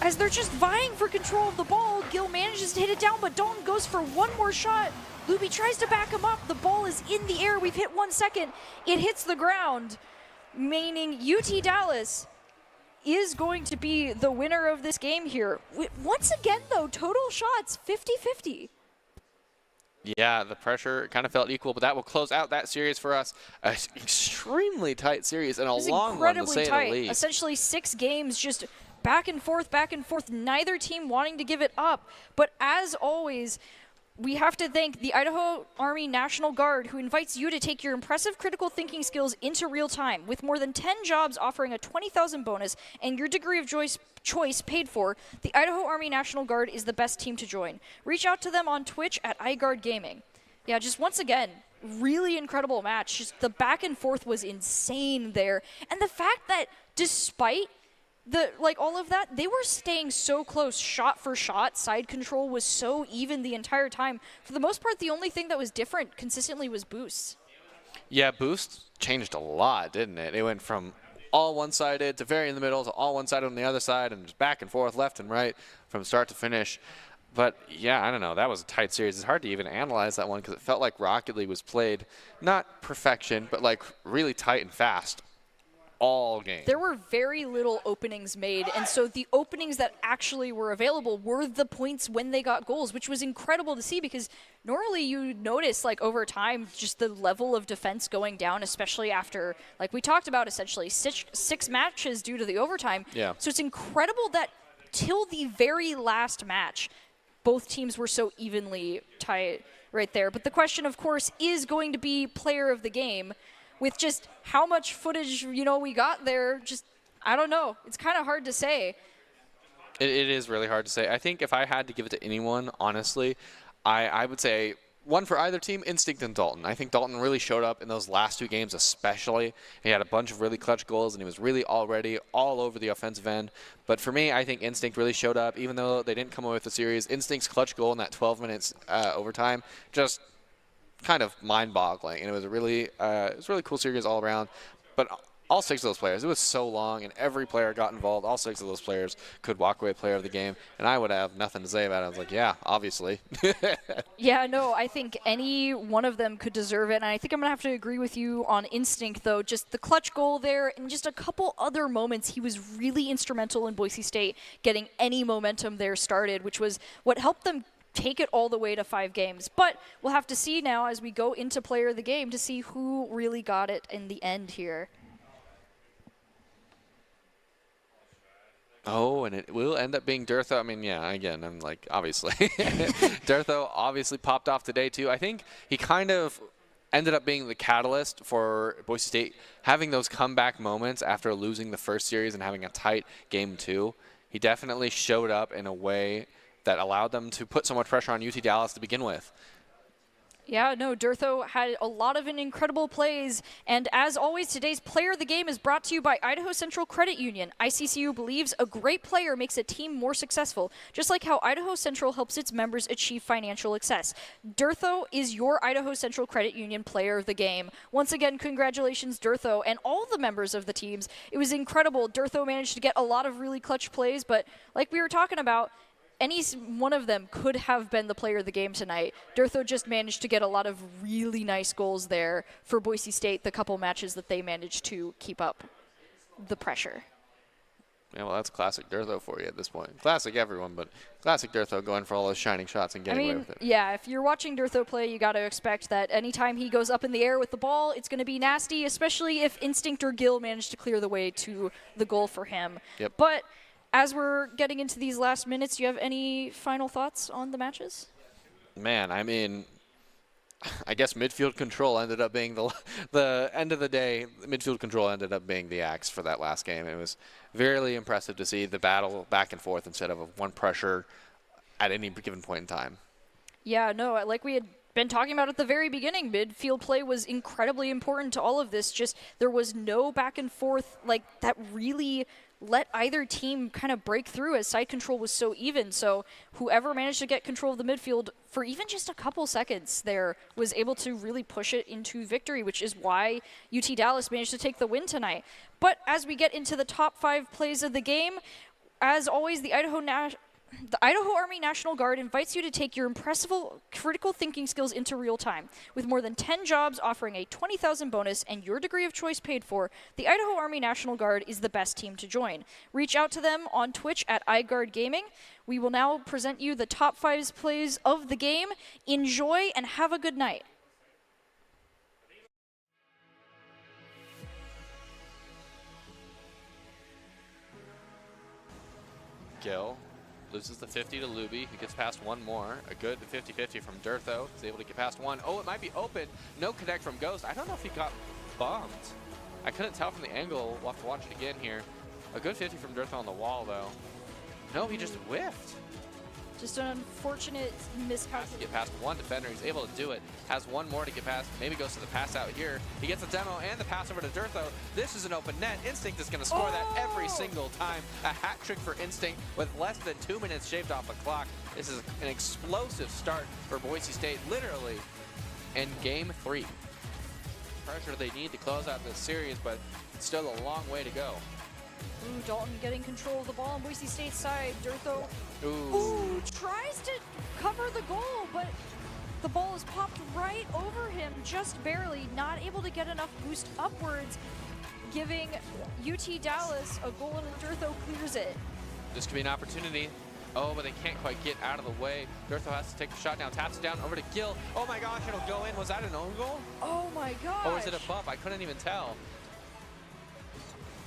as they're just vying for control of the ball. Gil manages to hit it down, but Dalton goes for one more shot. Luby tries to back him up. The ball is in the air. We've hit 1 second. It hits the ground, meaning UT Dallas is going to be the winner of this game here. Once again, though, total shots 50-50. Yeah, the pressure kind of felt equal, but that will close out that series for us. An extremely tight series and a long one, to say the least. Essentially 6 games just back and forth, neither team wanting to give it up. But as always, we have to thank the Idaho Army National Guard, who invites you to take your impressive critical thinking skills into real time. With more than 10 jobs offering a $20,000 bonus and your degree of choice paid for, the Idaho Army National Guard is the best team to join. Reach out to them on Twitch at iGuard Gaming. Yeah, just once again, really incredible match. Just the back and forth was insane there. And the fact that despite all of that, they were staying so close shot for shot. Side control was so even the entire time. For the most part, the only thing that was different consistently was boosts. Yeah, Boost changed a lot, didn't it? It went from all one-sided to very in the middle to all one-sided on the other side and just back and forth, left and right from start to finish. But, yeah, I don't know. That was a tight series. It's hard to even analyze that one because it felt like Rocket League was played not perfection, but, like, really tight and fast all game. There were very little openings made, and so the openings that actually were available were the points when they got goals, which was incredible to see because normally you notice, like, over time, just the level of defense going down, especially after, like we talked about, essentially six matches due to the overtime. Yeah. So it's incredible that till the very last match, both teams were so evenly tied right there. But the question, of course, is going to be player of the game. With just how much footage, we got there, just, I don't know. It's kind of hard to say. It is really hard to say. I think if I had to give it to anyone, honestly, I would say one for either team, Instinct and Dalton. I think Dalton really showed up in those last 2 games especially. He had a bunch of really clutch goals, and he was really already all over the offensive end. But for me, I think Instinct really showed up. Even though they didn't come away with the series, Instinct's clutch goal in that 12 minutes overtime just kind of mind-boggling, and it was a really cool series all around. But all 6 of those players, it was so long, and every player got involved. All 6 of those players could walk away player of the game, and I would have nothing to say about it. I was like, yeah, obviously. Yeah, no, I think any one of them could deserve it, and I think I'm going to have to agree with you on Instinct, though. Just the clutch goal there and just a couple other moments, he was really instrumental in Boise State getting any momentum there started, which was what helped them take it all the way to 5 games. But we'll have to see now as we go into player of the game to see who really got it in the end here. Oh, and it will end up being Durtho. I mean, yeah, again, I'm like, obviously. Durtho obviously popped off today, too. I think he kind of ended up being the catalyst for Boise State having those comeback moments after losing the first series and having a tight game 2. He definitely showed up in a way that allowed them to put so much pressure on UT Dallas to begin with. Yeah, no, Durtho had a lot of incredible plays. And as always, today's Player of the Game is brought to you by Idaho Central Credit Union. ICCU believes a great player makes a team more successful, just like how Idaho Central helps its members achieve financial success. Durtho is your Idaho Central Credit Union Player of the Game. Once again, congratulations, Durtho, and all the members of the teams. It was incredible. Durtho managed to get a lot of really clutch plays, but like we were talking about, any one of them could have been the player of the game tonight. Durtho just managed to get a lot of really nice goals there for Boise State, the couple matches that they managed to keep up the pressure. Yeah, well, that's classic Durtho for you at this point. Classic everyone, but classic Durtho going for all those shining shots and getting away with it. Yeah, if you're watching Durtho play, you got to expect that anytime he goes up in the air with the ball, it's going to be nasty, especially if Instinct or Gil manage to clear the way to the goal for him. Yep. But as we're getting into these last minutes, do you have any final thoughts on the matches? Man, I mean, I guess midfield control ended up being the end of the day. Midfield control ended up being the axe for that last game. It was very impressive to see the battle back and forth instead of one pressure at any given point in time. Yeah, no, like we had been talking about at the very beginning, midfield play was incredibly important to all of this. Just there was no back and forth like that really let either team kind of break through as side control was so even. So whoever managed to get control of the midfield for even just a couple seconds there was able to really push it into victory, which is why UT Dallas managed to take the win tonight. But as we get into the top 5 plays of the game, as always, the Idaho Army National Guard invites you to take your impressive critical thinking skills into real time. With more than 10 jobs offering a $20,000 bonus and your degree of choice paid for, the Idaho Army National Guard is the best team to join. Reach out to them on Twitch at iGuard Gaming. We will now present you the top 5 plays of the game. Enjoy and have a good night. Gil loses the 50 to Luby, who gets past one more. A good 50-50 from Durtho. He's able to get past one. Oh, it might be open. No connect from Ghost. I don't know if he got bumped. I couldn't tell from the angle. We'll have to watch it again here. A good 50 from Durtho on the wall, though. No, he just whiffed. Just an unfortunate miscalculation. Get past one defender. He's able to do it. Has one more to get past. Maybe goes to the pass out here. He gets the demo and the pass over to Durtho. This is an open net. Instinct is going to score that every single time. A hat trick for Instinct with less than 2 minutes shaved off the clock. This is an explosive start for Boise State, literally, in Game 3. pressure they need to close out this series, but it's still a long way to go. Ooh, Dalton getting control of the ball on Boise State's side. Durtho, Ooh. tries to cover the goal, but the ball is popped right over him, just barely, not able to get enough boost upwards, giving UT Dallas a goal, and Durtho clears it. This could be an opportunity. Oh, but they can't quite get out of the way. Durtho has to take the shot now, taps it down over to Gill. Oh my gosh, it'll go in. Was that an own goal? Oh my gosh. Or was it a bump? I couldn't even tell.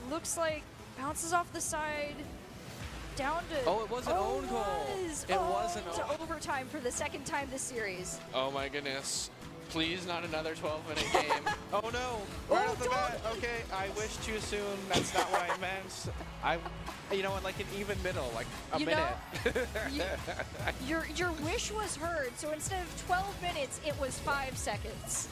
Looks like bounces off the side, down to... Oh, it was an own goal. It was an to overtime for the second time this series. Oh my goodness. Please not another 12-minute game. Oh no! Right off the bat. Okay, I wish too soon. That's not what I meant. You know, in like an even middle, like a minute. Your wish was heard. So instead of 12 minutes, it was 5 seconds.